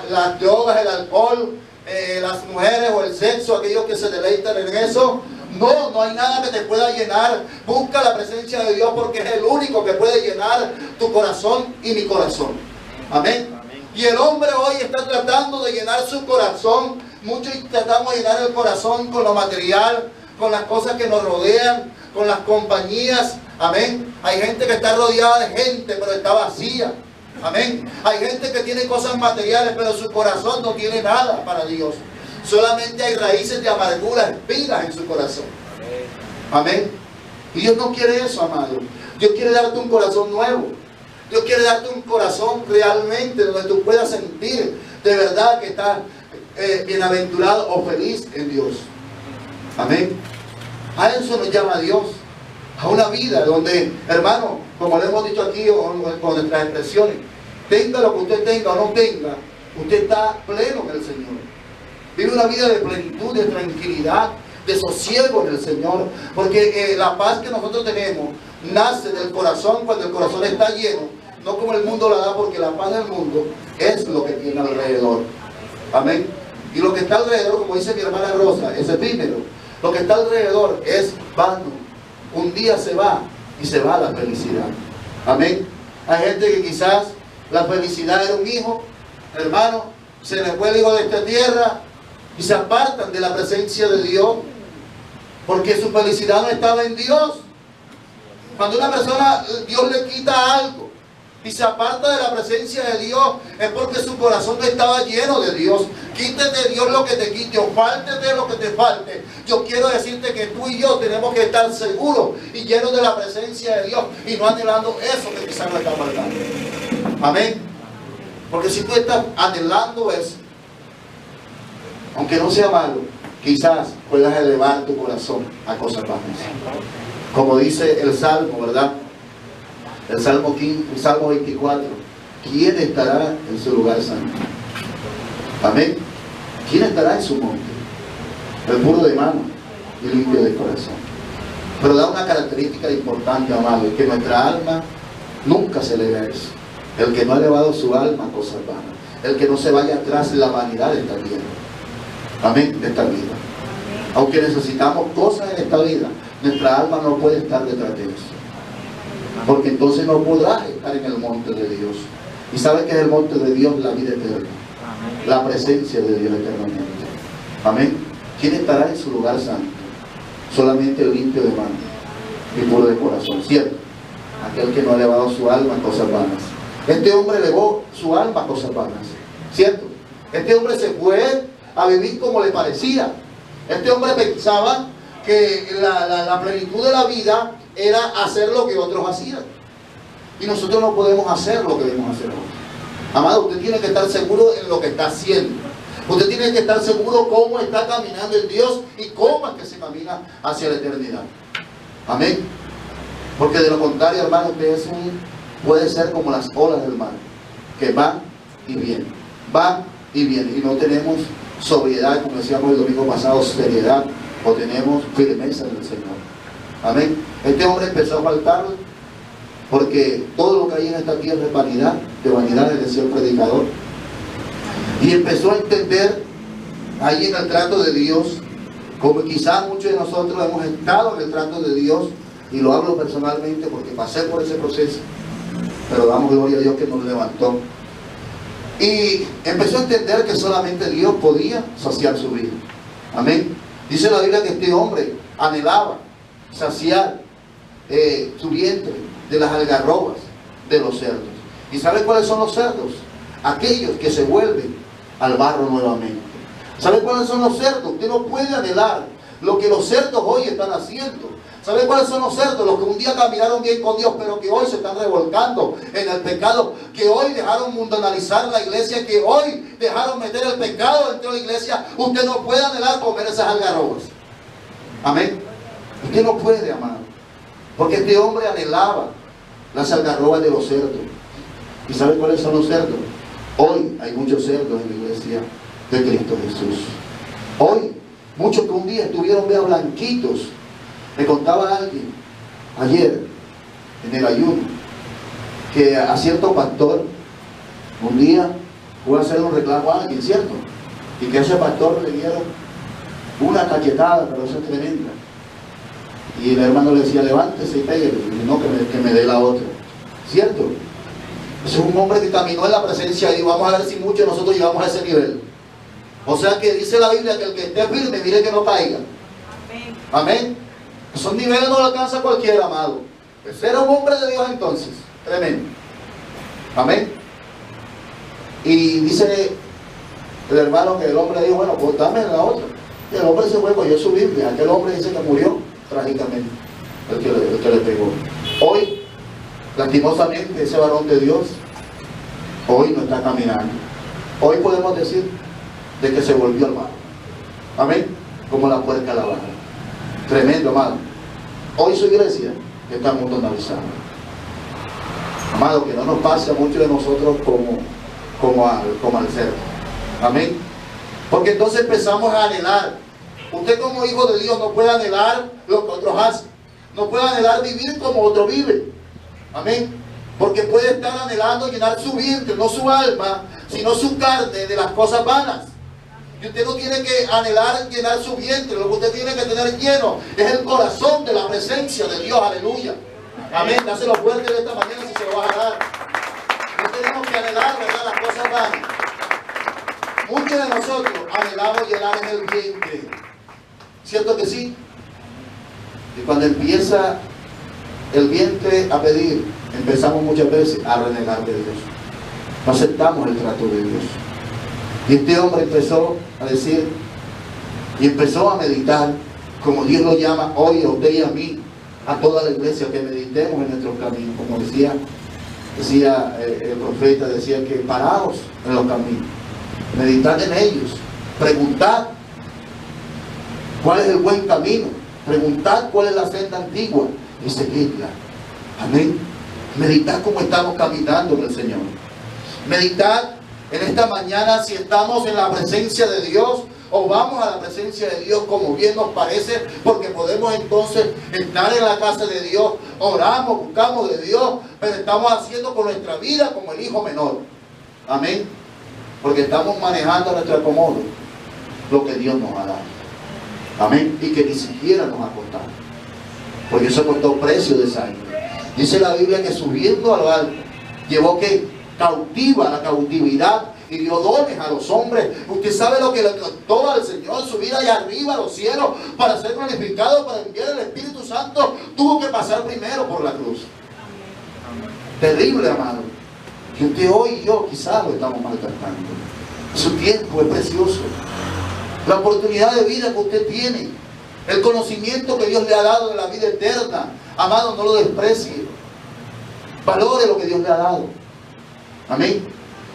las drogas, el alcohol, las mujeres o el sexo, aquellos que se deleitan en eso. No, no hay nada que te pueda llenar. Busca la presencia de Dios, porque es el único que puede llenar tu corazón y mi corazón. Amén. Y el hombre hoy está tratando de llenar su corazón. Muchos tratamos de llenar el corazón con lo material, con las cosas que nos rodean, con las compañías. Amén. Hay gente que está rodeada de gente, pero está vacía. Amén. Hay gente que tiene cosas materiales, pero su corazón no tiene nada para Dios. Solamente hay raíces de amargura, espinas en su corazón. Amén. Y Dios no quiere eso, amado. Dios quiere darte un corazón nuevo. Dios quiere darte un corazón realmente donde tú puedas sentir de verdad que estás bienaventurado o feliz en Dios. Amén. A eso nos llama Dios. A una vida donde, hermano, como le hemos dicho aquí con nuestras expresiones, tenga lo que usted tenga o no tenga, usted está pleno en el Señor. Vive una vida de plenitud, de tranquilidad, de sosiego en el Señor. Porque la paz que nosotros tenemos nace del corazón cuando el corazón está lleno. No como el mundo la da, porque la paz del mundo es lo que tiene alrededor. Amén. Y lo que está alrededor, como dice mi hermana Rosa, es efímero. Lo que está alrededor es vano. Un día se va y se va la felicidad. Amén. Hay gente que quizás la felicidad era un hijo, hermano, se le fue el hijo de esta tierra y se apartan de la presencia de Dios porque su felicidad no estaba en Dios. Cuando una persona, Dios le quita algo y se aparta de la presencia de Dios, es porque su corazón no estaba lleno de Dios. Quítete Dios lo que te quite, o fáltete lo que te falte. Yo quiero decirte que tú y yo tenemos que estar seguros y llenos de la presencia de Dios, y no anhelando eso que quizás nos está faltando. Amén. Porque si tú estás anhelando eso, aunque no sea malo, quizás puedas elevar tu corazón a cosas bajas. Como dice el Salmo, ¿verdad? El Salmo 15, el Salmo 24. ¿Quién estará en su lugar santo? Amén. ¿Quién estará en su monte? El puro de mano y limpio de corazón. Pero da una característica importante, amado, que nuestra alma nunca se eleve a eso. El que no ha elevado su alma a cosas vanas. El que no se vaya atrás de la vanidad de esta vida. Amén, de esta vida. Aunque necesitamos cosas en esta vida, nuestra alma no puede estar detrás de eso. Porque entonces no podrás estar en el monte de Dios. Y sabe que es el monte de Dios la vida eterna. La presencia de Dios eternamente. Amén. ¿Quién estará en su lugar santo? Solamente el limpio de mano y puro de corazón. ¿Cierto? Aquel que no ha elevado su alma a cosas vanas. Este hombre elevó su alma a cosas vanas. ¿Cierto? Este hombre se fue a vivir como le parecía. Este hombre pensaba que la plenitud de la vida era hacer lo que otros hacían. Y nosotros no podemos hacer lo que debemos hacer hoy. Amado, usted tiene que estar seguro en lo que está haciendo. Usted tiene que estar seguro cómo está caminando en Dios y cómo es que se camina hacia la eternidad. Amén. Porque de lo contrario, hermano, usted puede ser como las olas del mar, que van y vienen, van y vienen. Y no tenemos sobriedad, como decíamos el domingo pasado, seriedad, o tenemos firmeza en el Señor. Amén. Este hombre empezó a faltarle, porque todo lo que hay en esta tierra es vanidad, de vanidad, le decía el predicador. Y empezó a entender ahí en el trato de Dios, como quizás muchos de nosotros hemos estado en el trato de Dios, y lo hablo personalmente porque pasé por ese proceso, pero damos gloria a Dios que nos levantó. Y empezó a entender que solamente Dios podía saciar su vida. Amén. Dice la Biblia que este hombre anhelaba saciar su vientre de las algarrobas de los cerdos. ¿Y sabe cuáles son los cerdos? Aquellos que se vuelven al barro nuevamente. ¿Sabe cuáles son los cerdos? Usted no puede anhelar lo que los cerdos hoy están haciendo. ¿Saben cuáles son los cerdos? Los que un día caminaron bien con Dios, pero que hoy se están revolcando en el pecado, que hoy dejaron mundanalizar la iglesia, que hoy dejaron meter el pecado dentro de la iglesia. Usted no puede anhelar comer esas algarrobas. Amén. Usted no puede, amado. Porque este hombre anhelaba las algarrobas de los cerdos. ¿Y sabe cuáles son los cerdos? Hoy hay muchos cerdos en la iglesia de Cristo Jesús. Hoy, muchos que un día estuvieron bien blanquitos. Me contaba alguien ayer en el ayuno que a cierto pastor un día fue a hacer un reclamo a alguien, ¿cierto? Y que a ese pastor le dieron una cachetada, pero eso es tremenda. Y el hermano le decía, levántese y pégale. Y no, que me dé la otra. ¿Cierto? Ese es un hombre que caminó en la presencia de Dios. Vamos a ver si muchos de nosotros llegamos a ese nivel. O sea que dice la Biblia que el que esté firme, mire que no caiga. Amén. Amén. Esos niveles no lo alcanza cualquiera, amado. Ese era un hombre de Dios entonces. Tremendo. Amén. Y dice el hermano que el hombre dijo, bueno, pues dame la otra. Y el hombre se fue, cogió su Biblia. Aquel hombre dice que murió trágicamente, el que le pegó. Hoy, lastimosamente, ese varón de Dios, hoy no está caminando. Hoy podemos decir de que se volvió al mal. Amén. Como la puerca lavada. Tremendo, amado. Hoy su iglesia está mundanalizada. Amado, que no nos pase a muchos de nosotros como al cerdo. Amén. Porque entonces empezamos a anhelar. Usted como hijo de Dios no puede anhelar lo que otros hacen. No puede anhelar vivir como otro vive. Amén. Porque puede estar anhelando llenar su vientre, no su alma, sino su carne de las cosas vanas. Y usted no tiene que anhelar llenar su vientre. Lo que usted tiene que tener lleno es el corazón de la presencia de Dios. Aleluya. Amén. Dáselo fuerte de esta mañana si se lo va a dar. No tenemos que anhelar, ¿verdad?, las cosas vanas. Muchos de nosotros anhelamos llenar en el vientre. ¿Cierto que sí? Y cuando empieza el vientre a pedir, empezamos muchas veces a renegar de Dios. No aceptamos el trato de Dios. Y este hombre empezó a decir, y empezó a meditar, como Dios lo llama hoy a usted y a mí, a toda la iglesia, que meditemos en nuestros caminos. Como decía el profeta, decía que paraos en los caminos, meditad en ellos, preguntad cuál es el buen camino, preguntad cuál es la senda antigua y seguidla. Amén. Meditad cómo estamos caminando en el Señor. Meditad en esta mañana si estamos en la presencia de Dios o vamos a la presencia de Dios como bien nos parece, porque podemos entonces entrar en la casa de Dios, oramos, buscamos de Dios, pero estamos haciendo con nuestra vida como el hijo menor. Amén. Porque estamos manejando a nuestro acomodo lo que Dios nos ha dado. Amén. Y que ni siquiera nos ha costado. Porque eso costó precio de sangre. Dice la Biblia que subiendo al alto, llevó que cautiva la cautividad y dio dones a los hombres. Usted sabe lo que le costó al Señor subir allá arriba a los cielos para ser glorificado, para enviar el Espíritu Santo. Tuvo que pasar primero por la cruz. Terrible, amado. Que usted hoy y yo quizás lo estamos maltratando. Su tiempo es precioso. La oportunidad de vida que usted tiene, el conocimiento que Dios le ha dado de la vida eterna, amado, no lo desprecie. Valore lo que Dios le ha dado. Amén.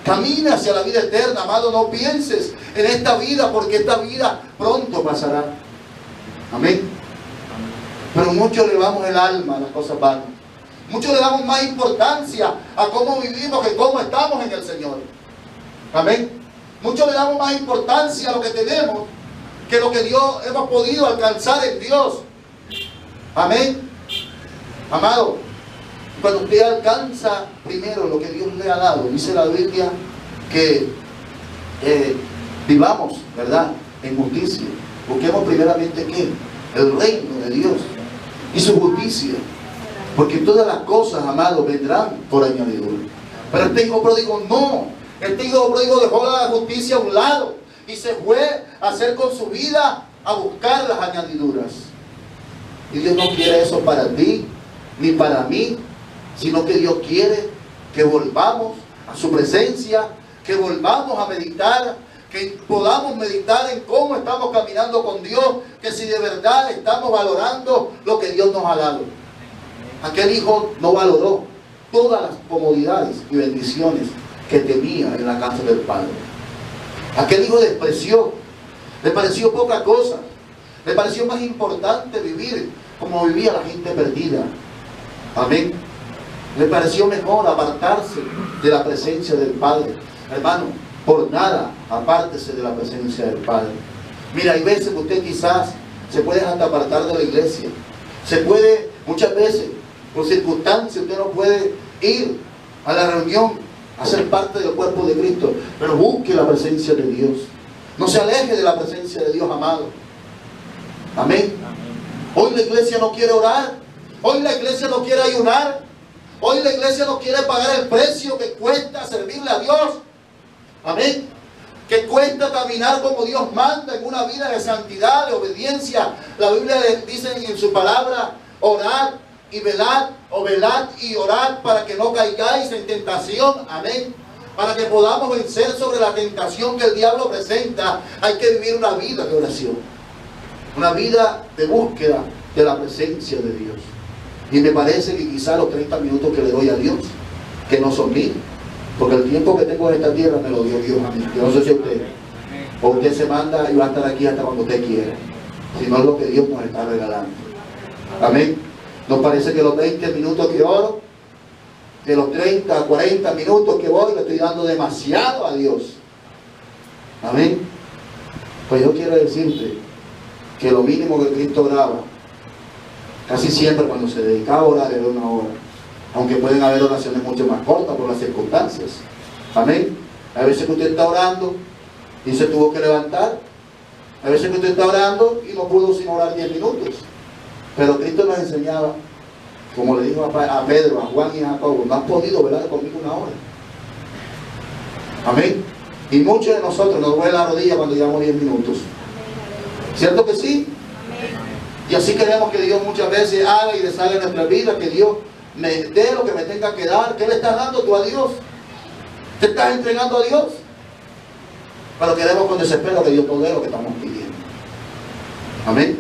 Camina hacia la vida eterna, amado. No pienses en esta vida, porque esta vida pronto pasará. Amén. Pero muchos le damos el alma a las cosas vanas. Muchos le damos más importancia a cómo vivimos que cómo estamos en el Señor. Amén. Muchos le damos más importancia a lo que tenemos que lo que Dios hemos podido alcanzar en Dios. Amén. Amado, cuando usted alcanza primero lo que Dios le ha dado, dice la Biblia que vivamos, ¿verdad?, en justicia. Busquemos primeramente ¿qué? El reino de Dios y su justicia. Porque todas las cosas, amados, vendrán por añadidura. Pero este hijo pródigo no. Este hijo pródigo dejó la justicia a un lado y se fue a hacer con su vida, a buscar las añadiduras. Y Dios no quiere eso para ti, ni para mí, sino que Dios quiere que volvamos a su presencia, que volvamos a meditar, que podamos meditar en cómo estamos caminando con Dios, que si de verdad estamos valorando lo que Dios nos ha dado. Aquel hijo no valoró todas las comodidades y bendiciones que tenía en la casa del padre. Aquel hijo despreció, le pareció poca cosa, le pareció más importante vivir como vivía la gente perdida. Amén. Le pareció mejor apartarse de la presencia del Padre. Hermano, por nada apártese de la presencia del Padre. Mira, hay veces que usted quizás se puede hasta apartar de la iglesia. Se puede, muchas veces, por circunstancias, usted no puede ir a la reunión, a ser parte del cuerpo de Cristo. Pero busque la presencia de Dios. No se aleje de la presencia de Dios, amado. Amén. Hoy la iglesia no quiere orar. Hoy la iglesia no quiere ayunar. Hoy la iglesia no quiere pagar el precio que cuesta servirle a Dios. Amén. Que cuesta caminar como Dios manda en una vida de santidad, de obediencia. La Biblia dice en su palabra, orad y velad, o velad y orad para que no caigáis en tentación. Amén. Para que podamos vencer sobre la tentación que el diablo presenta, hay que vivir una vida de oración. Una vida de búsqueda de la presencia de Dios. Y me parece que quizá los 30 minutos que le doy a Dios, que no son míos, porque el tiempo que tengo en esta tierra me lo dio Dios a mí. Yo no sé si usted, o usted se manda y va a estar aquí hasta cuando usted quiera, sino es lo que Dios nos está regalando. Amén. Nos parece que los 20 minutos que oro, de los 30 a 40 minutos que voy, le estoy dando demasiado a Dios. Amén. Pues yo quiero decirte que lo mínimo que Cristo oraba, casi siempre cuando se dedicaba a orar era una hora, aunque pueden haber oraciones mucho más cortas por las circunstancias. Amén. Hay veces que usted está orando y se tuvo que levantar. Hay veces que usted está orando y no pudo sino orar 10 minutos. Pero Cristo nos enseñaba, como le dijo a Pedro, a Juan y a Jacobo, no has podido velar conmigo una hora. Amén. Y muchos de nosotros nos duele la rodilla cuando llevamos 10 minutos. ¿Cierto que sí? Y así queremos que Dios muchas veces haga y deshaga en nuestra vida, que Dios me dé lo que me tenga que dar. ¿Qué le estás dando tú a Dios? ¿Te estás entregando a Dios? Pero queremos con desespero que Dios nos dé lo que estamos pidiendo. Amén.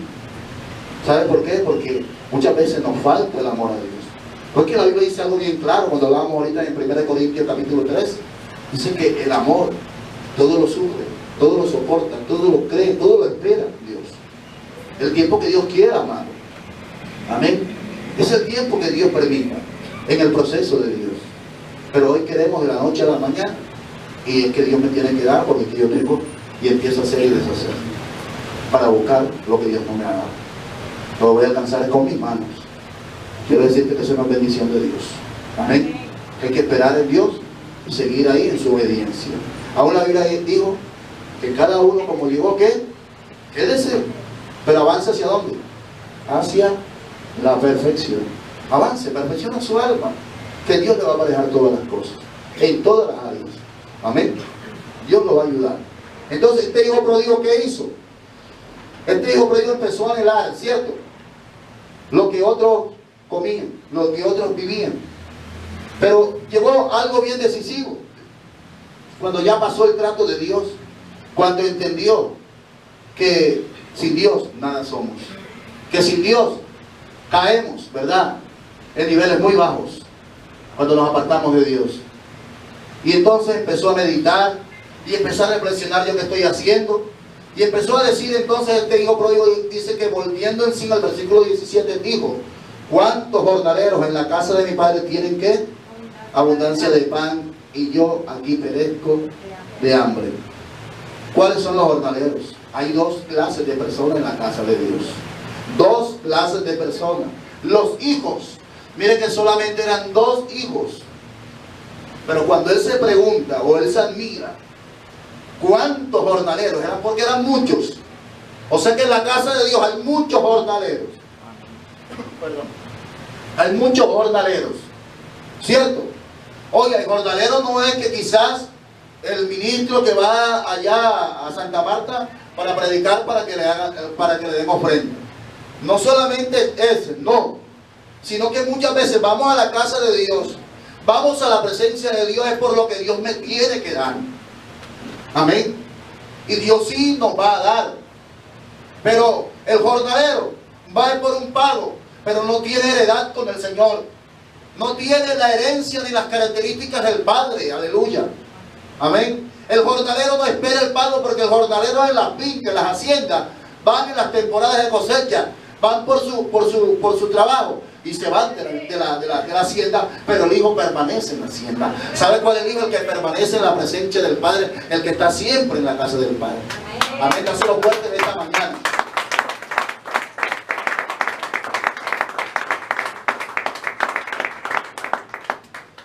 ¿Sabe por qué? Porque muchas veces nos falta el amor a Dios. Porque la Biblia dice algo bien claro cuando hablamos ahorita en 1 Corintios capítulo 3. Dice que el amor todo lo sufre, todo lo soporta, todo lo cree, todo lo espera Dios. El tiempo que Dios quiera, amado. Amén. Es el tiempo que Dios permita en el proceso de Dios. Pero hoy queremos de la noche a la mañana. Y es que Dios me tiene que dar porque es que yo tengo y empiezo a hacer y deshacer para buscar lo que Dios no me ha dado. Lo voy a alcanzar con mis manos. Quiero decirte que eso es una bendición de Dios. Amén. Hay que esperar en Dios y seguir ahí en su obediencia. Aún la Biblia dijo que cada uno como llegó, ¿qué? Quédese. Pero avance ¿hacia dónde? Hacia la perfección. Avance, perfecciona su alma. Que Dios le va a manejar todas las cosas. En todas las áreas. Amén. Dios lo va a ayudar. Entonces este hijo pródigo, ¿qué hizo? Este hijo pródigo empezó a anhelar, ¿cierto? Lo que otros comían, lo que otros vivían. Pero llegó algo bien decisivo. Cuando ya pasó el trato de Dios, cuando entendió que sin Dios nada somos, que sin Dios caemos, ¿verdad? En niveles muy bajos, cuando nos apartamos de Dios. Y entonces empezó a meditar y empezó a reflexionar yo qué estoy haciendo. Y empezó a decir entonces este hijo pródigo, dice que volviendo encima al versículo 17 dijo: ¿cuántos jornaleros en la casa de mi padre tienen qué? Abundancia de pan, y yo aquí perezco de hambre. ¿Cuáles son los jornaleros? Hay dos clases de personas en la casa de Dios. Dos clases de personas. Los hijos. Miren que solamente eran dos hijos. Pero cuando él se pregunta o él se admira ¿cuántos jornaleros? Eran porque eran muchos. O sea que en la casa de Dios hay muchos jornaleros. Perdón. Hay muchos jornaleros. ¿Cierto? Oye, el jornalero no es que quizás el ministro que va allá a Santa Marta para predicar para que le den ofrenda. No solamente ese, no. Sino que muchas veces vamos a la casa de Dios, vamos a la presencia de Dios, es por lo que Dios me tiene que dar. Amén. Y Dios sí nos va a dar. Pero el jornalero va a ir por un pago, pero no tiene heredad con el Señor. No tiene la herencia ni las características del Padre. Aleluya. Amén. El jornalero no espera el pago, porque el jornalero en las fincas, en las haciendas, van en las temporadas de cosecha, van por su trabajo y se van de la hacienda, pero el hijo permanece en la hacienda. ¿Sabe cuál es el hijo? El que permanece en la presencia del Padre, el que está siempre en la casa del Padre. Amén. Dáselo fuerte de esta mañana.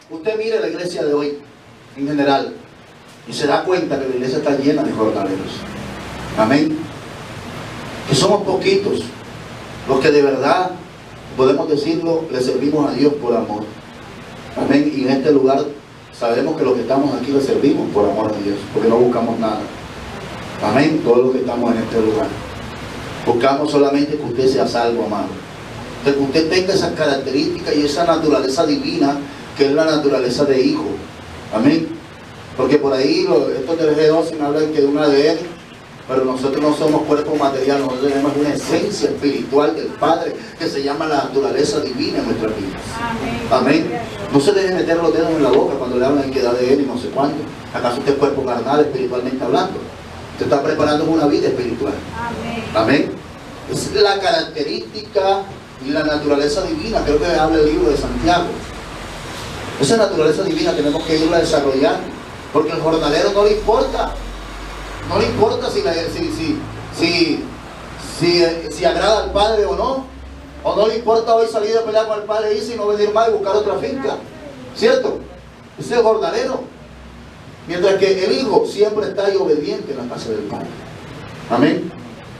Usted mire la iglesia de hoy en general y se da cuenta que la iglesia está llena de jornaleros. Amén. Que somos poquitos los que de verdad, podemos decirlo, le servimos a Dios por amor. Amén. Y en este lugar sabemos que los que estamos aquí le servimos por amor a Dios, porque no buscamos nada. Amén. Todos los que estamos en este lugar buscamos solamente que usted sea salvo, amado. Que usted tenga esas características y esa naturaleza divina, que es la naturaleza de hijo. Amén. Porque por ahí estos del G12 hablan que de un ADN, pero nosotros no somos cuerpo material, nosotros tenemos una esencia espiritual del Padre que se llama la naturaleza divina en nuestras vidas. Amén. No se deje meter los dedos en la boca cuando le hablan que da ADN y no sé cuánto. ¿Acaso usted es cuerpo carnal espiritualmente hablando? Usted está preparando una vida espiritual. Amén. Es la característica y la naturaleza divina. Creo que habla el libro de Santiago. Esa naturaleza divina tenemos que irla desarrollando, porque el jornalero no le importa. No le importa si agrada al Padre o no. O no le importa hoy salir a pelear con el Padre y no venir más y buscar otra finca. ¿Cierto? Ese es el jornalero. Mientras que el hijo siempre está ahí obediente en la casa del Padre. Amén.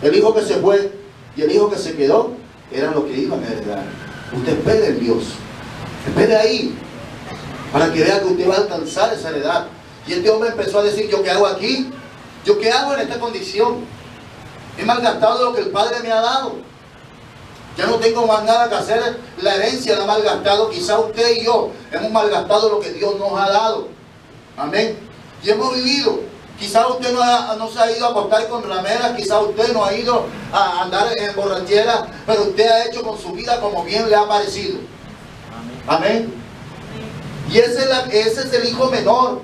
El hijo que se fue y el hijo que se quedó eran los que iban a heredar. Usted espere en Dios. Espere ahí, para que vea que usted va a alcanzar esa heredad. Y este hombre empezó a decir: ¿yo qué hago aquí? ¿Yo qué hago en esta condición? He malgastado lo que el Padre me ha dado. Ya no tengo más nada que hacer. La herencia la ha malgastado. Quizá usted y yo hemos malgastado lo que Dios nos ha dado. Amén. Y hemos vivido. Quizá usted no se ha ido a acostar con rameras. Quizá usted no ha ido a andar en borrachera. Pero usted ha hecho con su vida como bien le ha parecido. Amén. Y ese es el hijo menor.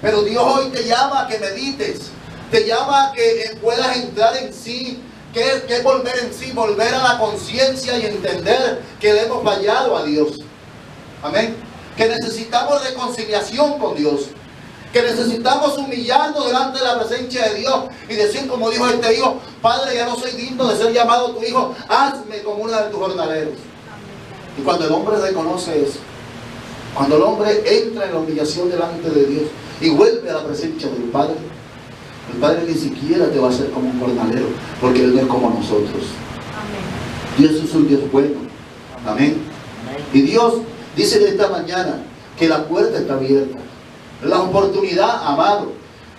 Pero Dios hoy te llama a que medites. Te llama a que puedas entrar en sí. ¿Qué es volver en sí? Volver a la conciencia y entender que le hemos fallado a Dios. Amén. Que necesitamos reconciliación con Dios. Que necesitamos humillarnos delante de la presencia de Dios y decir, como dijo este hijo: Padre, ya no soy digno de ser llamado tu hijo, hazme como uno de tus jornaleros. Y cuando el hombre reconoce eso, cuando el hombre entra en la humillación delante de Dios y vuelve a la presencia del Padre, el Padre ni siquiera te va a hacer como un jornalero, porque Él no es como nosotros. Amén. Dios es un Dios bueno. Amén. Amén. Y Dios dice de esta mañana que la puerta está abierta. La oportunidad, amado,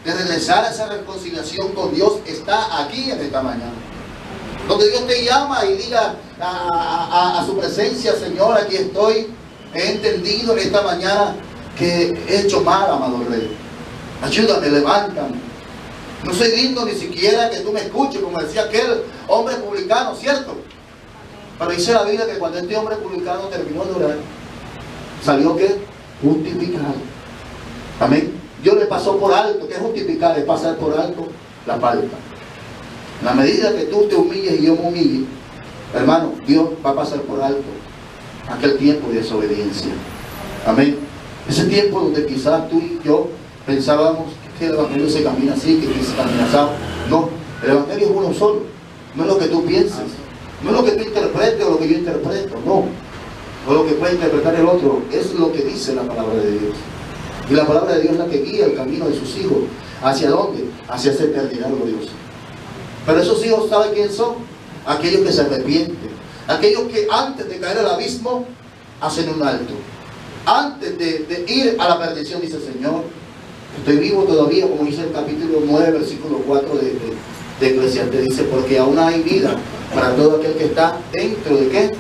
de regresar a esa reconciliación con Dios está aquí en esta mañana. Donde Dios te llama y diga a su presencia: Señor, aquí estoy. He entendido en esta mañana que he hecho mal, amado Rey. Ayúdame, levántame. No soy digno ni siquiera que tú me escuches, como decía aquel hombre publicano, ¿cierto? Pero dice la Biblia que cuando este hombre publicano terminó de orar, salió ¿qué? Justificado. Amén. Dios le pasó por alto. ¿Qué es justificar? Es pasar por alto la falta. En la medida que tú te humilles y yo me humille, hermano, Dios va a pasar por alto aquel tiempo de desobediencia. Amén. Ese tiempo donde quizás tú y yo pensábamos que el Evangelio se camina así, que se camina así. No, el Evangelio es uno solo. No es lo que tú pienses, no es lo que tú interpretes o lo que yo interpreto, no. O lo que puede interpretar el otro, es lo que dice la palabra de Dios. Y la palabra de Dios es la que guía el camino de sus hijos. ¿Hacia dónde? Hacia esa eternidad gloriosa. Pero esos hijos, ¿saben quién son? Aquellos que se arrepienten. Aquellos que antes de caer al abismo hacen un alto. Antes de ir a la perdición, dice: Señor, estoy vivo todavía, como dice el capítulo 9, versículo 4 de Eclesiastés. Dice: porque aún hay vida para todo aquel que está dentro de ¿qué?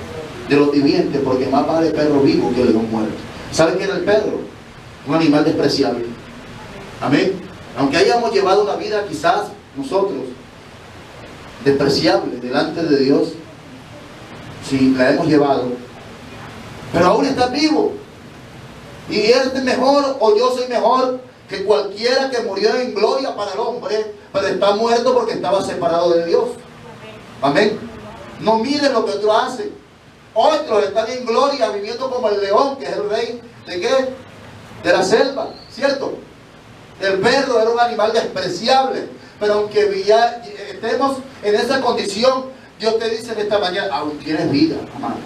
De los vivientes, porque más vale perro vivo que león muerto. ¿Saben qué era el perro? Un animal despreciable. Amén. Aunque hayamos llevado una vida quizás nosotros despreciable delante de Dios si la hemos llevado, pero aún está vivo, y Él es mejor, o yo soy mejor que cualquiera que murió en gloria para el hombre, pero está muerto porque estaba separado de Dios. Amén. No miren lo que otros hacen. Otros están en gloria viviendo como el león, que es el rey de qué, de la selva, ¿cierto? El perro era un animal despreciable, pero aunque estemos en esa condición, Dios te dice en esta mañana, aún tienes vida, amado.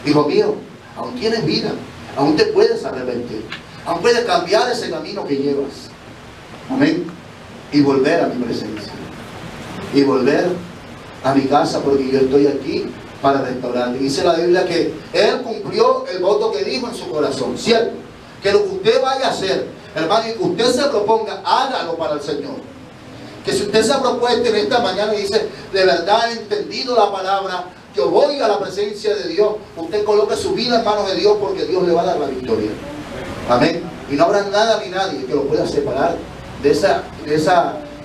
Hijo mío, aún tienes vida, aún te puedes arrepentir, aún puedes cambiar ese camino que llevas. Amén. Y volver a mi presencia. Y volver a mi casa, porque yo estoy aquí para restaurarte. Dice la Biblia que Él cumplió el voto que dijo en su corazón, ¿cierto? Que lo que usted vaya a hacer, hermano, y que usted se proponga, hágalo para el Señor. Que si usted se ha propuesto en esta mañana y dice, de verdad he entendido la palabra, yo voy a la presencia de Dios, usted coloque su vida en manos de Dios, porque Dios le va a dar la victoria. Amén. Y no habrá nada ni nadie que lo pueda separar de esa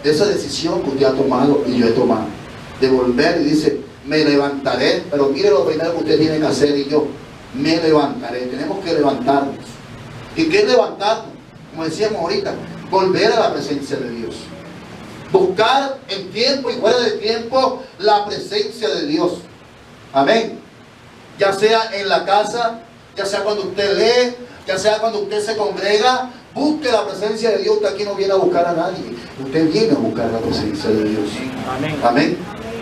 decisión que usted ha tomado y yo he tomado. De volver, y dice, me levantaré. Pero mire lo primero que usted tiene que hacer, y yo me levantaré. Tenemos que levantarnos. ¿Y qué es levantarnos? Como decíamos ahorita, volver a la presencia de Dios. Buscar en tiempo y fuera de tiempo la presencia de Dios. Amén. Ya sea en la casa, ya sea cuando usted lee, ya sea cuando usted se congrega, busque la presencia de Dios. Usted aquí no viene a buscar a nadie, usted viene a buscar la presencia de Dios. Amén. Amén.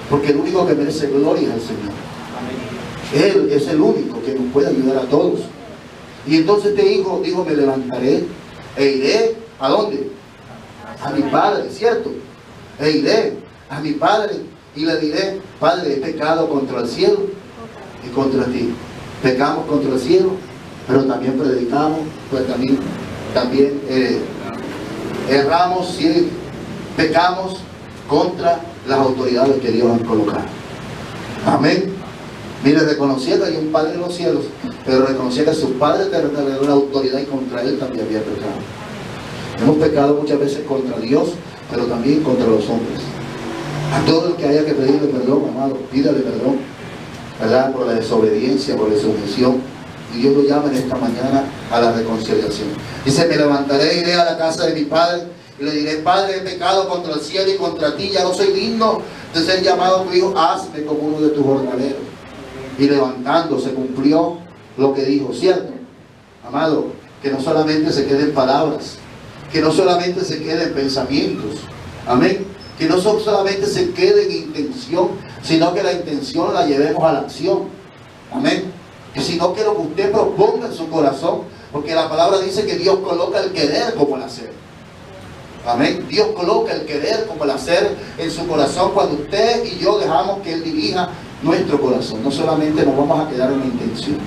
Porque el único que merece gloria es el Señor. Amén. Él es el único que nos puede ayudar a todos. Y entonces este hijo dijo, me levantaré e iré, ¿a dónde? A mi padre, ¿cierto? E iré a mi padre y le diré, Padre, he pecado contra el cielo y contra ti. Pecamos contra el cielo, pero también predicamos, pues también erramos, sí, pecamos contra las autoridades que Dios ha colocado. Amén. Mire, reconocía que hay un Padre en los cielos, pero reconocía que su Padre terrenal era una autoridad y contra él también había pecado. Hemos pecado muchas veces contra Dios, pero también contra los hombres. A todo el que haya que pedirle perdón, amado, pídale perdón, ¿verdad? Por la desobediencia, por la sumisión. Y Dios lo llama en esta mañana a la reconciliación. Dice, me levantaré e iré a la casa de mi padre y le diré, Padre, he pecado contra el cielo y contra ti, ya no soy digno de ser llamado tu hijo, hazme como uno de tus jornaleros. Y levantándose cumplió lo que dijo, ¿cierto? Amado, que no solamente se queden palabras, que no solamente se queden pensamientos, amén, que no solamente se quede en intención, sino que la intención la llevemos a la acción, amén, y sino que lo que usted proponga en su corazón, porque la palabra dice que Dios coloca el querer como el hacer, amén, Dios coloca el querer como el hacer en su corazón cuando usted y yo dejamos que Él dirija nuestro corazón. No solamente nos vamos a quedar en la intención.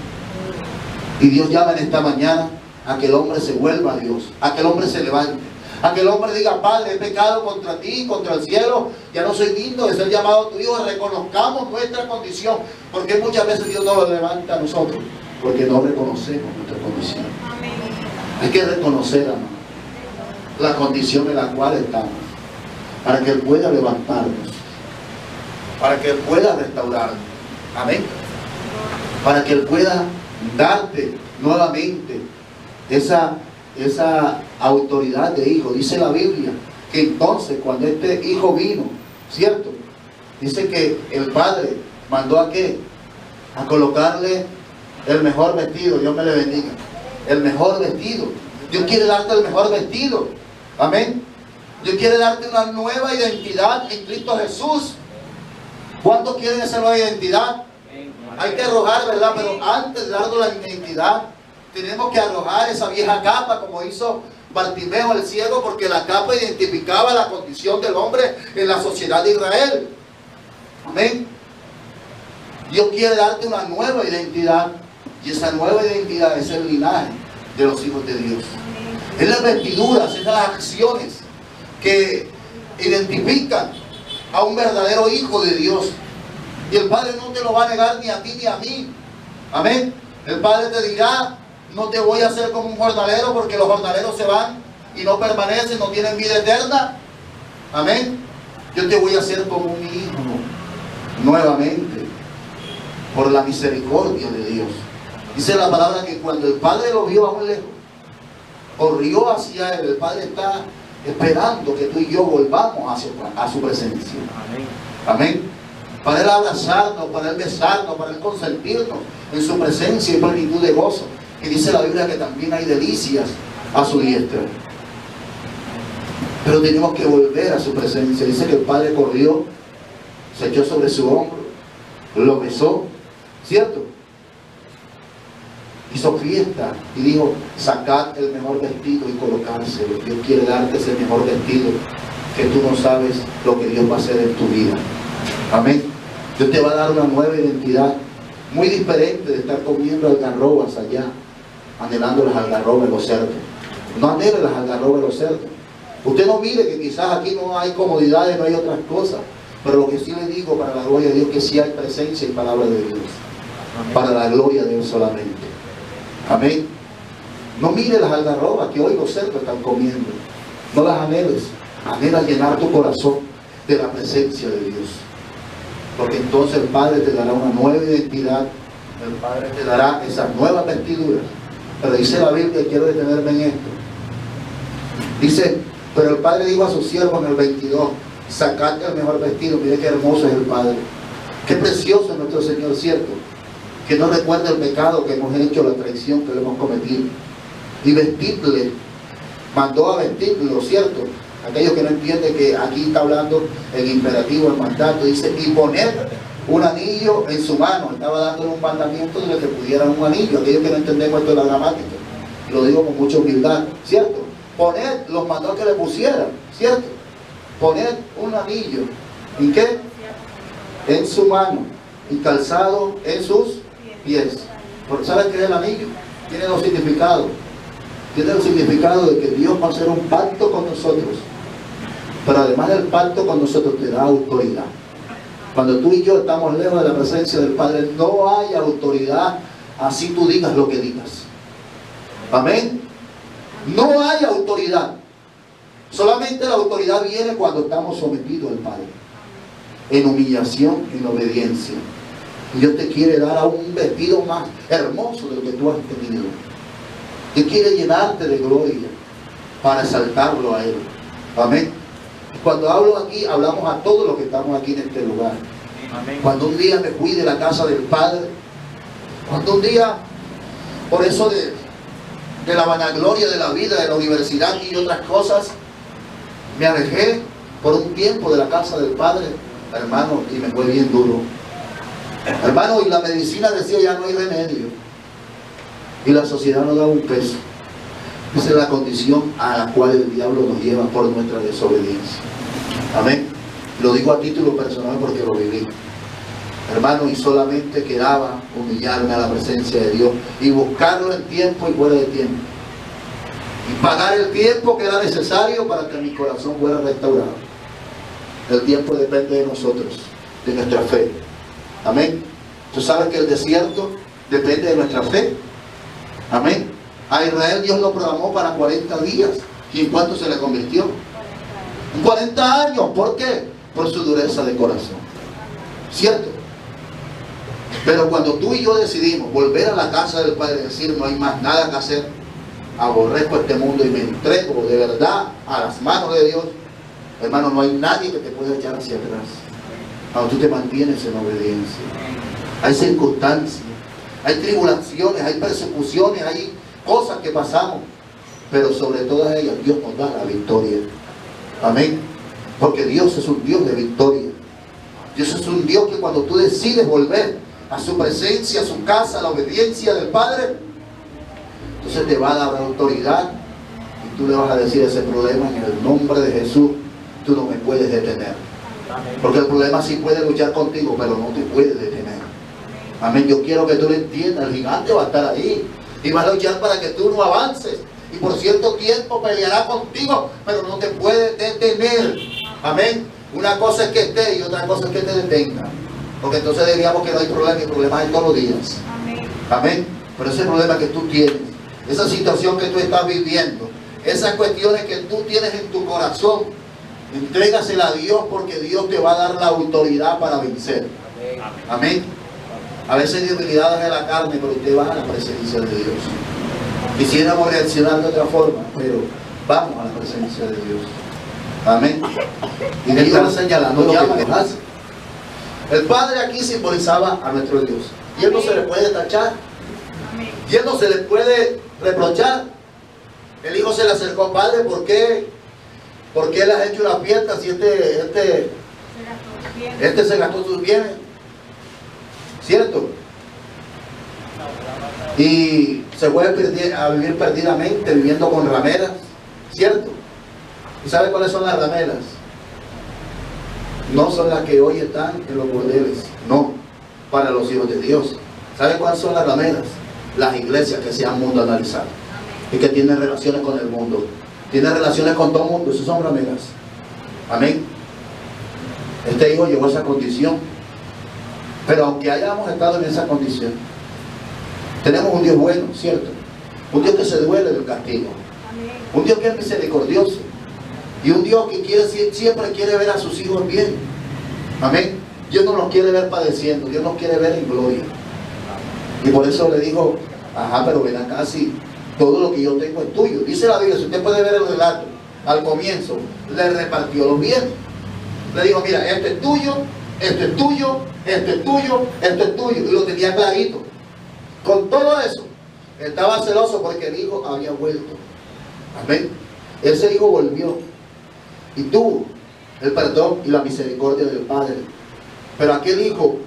Y Dios llama en esta mañana a que el hombre se vuelva a Dios, a que el hombre se levante, a que el hombre diga, Padre, he pecado contra ti, contra el cielo, ya no soy digno de ser llamado tu hijo. Reconozcamos nuestra condición, porque muchas veces Dios no lo levanta a nosotros, porque no reconocemos nuestra condición. Hay que reconocer, hermano, la condición en la cual estamos, para que Él pueda levantarnos, para que Él pueda restaurarnos, amén, para que Él pueda darte nuevamente esa autoridad de hijo. Dice la Biblia que entonces cuando este hijo vino, ¿cierto? Dice que el padre mandó a qué, a colocarle el mejor vestido. Dios me le bendiga. El mejor vestido. Dios quiere darte el mejor vestido, amén. Dios quiere darte una nueva identidad en Cristo Jesús. ¿Cuántos quieren esa nueva identidad? Hay que arrojar, ¿verdad? Pero antes de darnos la identidad, tenemos que arrojar esa vieja capa, como hizo Bartimeo el ciego, porque la capa identificaba la condición del hombre en la sociedad de Israel. Amén. Dios quiere darte una nueva identidad, y esa nueva identidad es el linaje de los hijos de Dios. Es las vestiduras, es las acciones que identifican a un verdadero hijo de Dios. Y el Padre no te lo va a negar ni a ti ni a mí. Amén. El Padre te dirá, no te voy a hacer como un jornalero, porque los jornaleros se van y no permanecen, no tienen vida eterna. Amén. Yo te voy a hacer como un hijo nuevamente, por la misericordia de Dios. Dice la palabra que cuando el padre lo vio aún lejos, corrió hacia él. El padre está esperando que tú y yo volvamos a su presencia. Amén. Para él abrazarnos, para él besarnos, para él consentirnos en su presencia y plenitud de gozo. Y dice la Biblia que también hay delicias a su diestra. Pero tenemos que volver a su presencia. Dice que el padre corrió, se echó sobre su hombro, lo besó, ¿cierto? Hizo fiesta y dijo: sacad el mejor vestido y colocárselo. Dios quiere darte ese mejor vestido, que tú no sabes lo que Dios va a hacer en tu vida. Amén. Dios te va a dar una nueva identidad, muy diferente de estar comiendo algarrobas allá, anhelando las algarrobas de los cerdos. No anhele las algarrobas de los cerdos. Usted no mire que quizás aquí no hay comodidades, no hay otras cosas, pero lo que sí le digo, para la gloria de Dios, que sí hay presencia y palabra de Dios. Amén. Para la gloria de Dios solamente. Amén. No mire las algarrobas que hoy los cerdos están comiendo. No las anheles. Anhela llenar tu corazón de la presencia de Dios. Porque entonces el Padre te dará una nueva identidad. El Padre te dará esas nuevas vestiduras. Pero dice la Biblia, y quiero detenerme en esto. Dice: pero el Padre dijo a sus siervos en el 22: sacad el mejor vestido. Mire qué hermoso es el Padre. Qué precioso es nuestro Señor, ¿cierto? Que no recuerde el pecado que hemos hecho, la traición que le hemos cometido. Y vestirle, mandó a vestirlo, ¿cierto? Aquellos que no entienden que aquí está hablando el imperativo, el mandato, dice: y poner un anillo en su mano. Estaba dándole un mandamiento de que pudieran un anillo. Aquellos que no entendemos esto de la gramática, lo digo con mucha humildad, ¿cierto? Poner, los mandó que le pusieran, ¿cierto? Poner un anillo. ¿Y qué? En su mano. Y calzado en sus pies. Porque ¿sabes qué es el anillo? Tiene dos significados. Tiene el significado de que Dios va a hacer un pacto con nosotros. Pero además del pacto con nosotros, te da autoridad. Cuando tú y yo estamos lejos de la presencia del Padre, no hay autoridad así tú digas lo que digas. Amén. No hay autoridad. Solamente la autoridad viene cuando estamos sometidos al Padre, en humillación, en obediencia. Y Dios te quiere dar a un vestido más hermoso de lo que tú has tenido. Dios quiere llenarte de gloria para exaltarlo a Él. Amén. Cuando hablo aquí, hablamos a todos los que estamos aquí en este lugar. Amén. Cuando un día me fui de la casa del Padre, cuando un día, por eso de la vanagloria de la vida, de la universidad y otras cosas, me alejé por un tiempo de la casa del Padre, hermano, y me fue bien duro. Hermano, y la medicina decía: ya no hay remedio. Y la sociedad no da un peso. Esa es la condición a la cual el diablo nos lleva por nuestra desobediencia. Amén. Lo digo a título personal porque lo viví. Hermano, y solamente quedaba humillarme a la presencia de Dios y buscarlo en tiempo y fuera de tiempo. Y pagar el tiempo que era necesario para que mi corazón fuera restaurado. El tiempo depende de nosotros, de nuestra fe. Amén. Tú sabes que el desierto depende de nuestra fe. Amén. A Israel Dios lo programó para 40 días. ¿Y en cuánto se le convirtió? En 40 años. ¿Por qué? Por su dureza de corazón. ¿Cierto? Pero cuando tú y yo decidimos volver a la casa del Padre y decir: no hay más nada que hacer, aborrezco este mundo y me entrego de verdad a las manos de Dios, hermano, no hay nadie que te pueda echar hacia atrás. Cuando tú te mantienes en obediencia. Hay circunstancias, hay tribulaciones, hay persecuciones, hay cosas que pasamos, pero sobre todas ellas Dios nos da la victoria. Amén. Porque Dios es un Dios de victoria. Dios es un Dios que cuando tú decides volver a su presencia, a su casa, a la obediencia del Padre, entonces te va a dar autoridad y tú le vas a decir a ese problema: en el nombre de Jesús, tú no me puedes detener. Porque el problema sí puede luchar contigo, pero no te puede detener. Amén. Yo quiero que tú lo entiendas. El gigante va a estar ahí y va a luchar para que tú no avances. Y por cierto tiempo peleará contigo, pero no te puede detener. Amén. Una cosa es que esté y otra cosa es que te detenga. Porque entonces diríamos que no hay problema, y problemas hay todos los días. Amén. Amén. Pero ese problema que tú tienes, esa situación que tú estás viviendo, esas cuestiones que tú tienes en tu corazón, Entrégasela a Dios porque Dios te va a dar la autoridad para vencer. Amén. A veces hay debilidades en la carne, pero usted va a la presencia de Dios. Quisiéramos reaccionar de otra forma, pero vamos a la presencia de Dios. Amén. Y Dios está señalando lo que Dios hace. El Padre aquí simbolizaba a nuestro Dios. Y Él no se le puede tachar. Y Él no se le puede reprochar. El Hijo se le acercó, Padre, ¿por qué le has hecho la fiesta si este se gastó sus bienes? ¿Cierto? Y se fue a vivir perdidamente, viviendo con rameras. ¿Cierto? ¿Y sabe cuáles son las rameras? No son las que hoy están en los bordeles. No, para los hijos de Dios. ¿Sabe cuáles son las rameras? Las iglesias que se han mundanalizado y que tienen relaciones con el mundo. Tienen relaciones con todo el mundo. Esas son rameras. Amén. Este hijo llegó a esa condición. Pero aunque hayamos estado en esa condición, tenemos un Dios bueno, ¿cierto? Un Dios que se duele del castigo. Un Dios que es misericordioso. Y un Dios que siempre quiere ver a sus hijos bien. Amén. Dios no los quiere ver padeciendo. Dios nos quiere ver en gloria. Y por eso le dijo, ajá, pero ven acá, si todo lo que yo tengo es tuyo. Dice la Biblia, si usted puede ver el relato, al comienzo, le repartió los bienes. Le dijo, mira, esto es tuyo, esto es tuyo, esto es tuyo, esto es tuyo. Y lo tenía clarito. Con todo eso, estaba celoso porque el hijo había vuelto. Amén. Ese hijo volvió y tuvo el perdón y la misericordia del Padre. Pero aquel hijo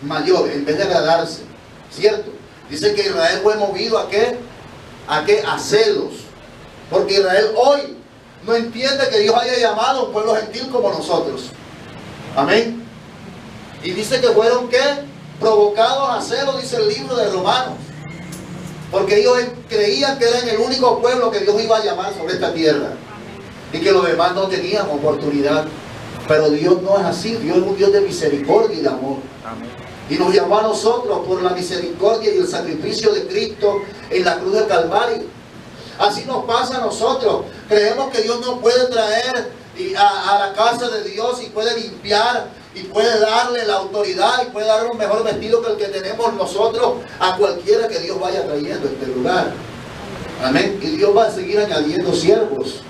mayor, en vez de agradarse, ¿cierto? Dice que Israel fue movido ¿a qué? A celos. Porque Israel hoy no entiende que Dios haya llamado a un pueblo gentil como nosotros. Amén. Y dice que fueron ¿qué? Provocados a celos, dice el libro de Romanos. Porque ellos creían que eran el único pueblo que Dios iba a llamar sobre esta tierra. Y que los demás no tenían oportunidad. Pero Dios no es así. Dios es un Dios de misericordia y de amor. Amén. Y nos llamó a nosotros por la misericordia y el sacrificio de Cristo en la cruz del Calvario. Así nos pasa a nosotros. Creemos que Dios nos puede traer a la casa de Dios y puede limpiar y puede darle la autoridad y puede darle un mejor vestido que el que tenemos nosotros a cualquiera que Dios vaya trayendo a este lugar. Amén. Y Dios va a seguir añadiendo siervos.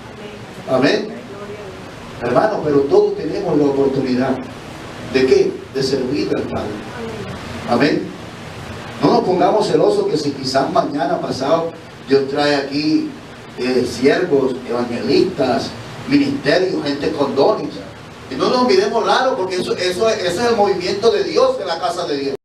Amén. Hermanos, pero todos tenemos la oportunidad. ¿De qué? De servir al Padre. Amén. No nos pongamos celosos que si quizás mañana pasado Dios trae aquí siervos, evangelistas, ministerios, gente con dones. Y no nos miremos raro porque ese es el movimiento de Dios en la casa de Dios.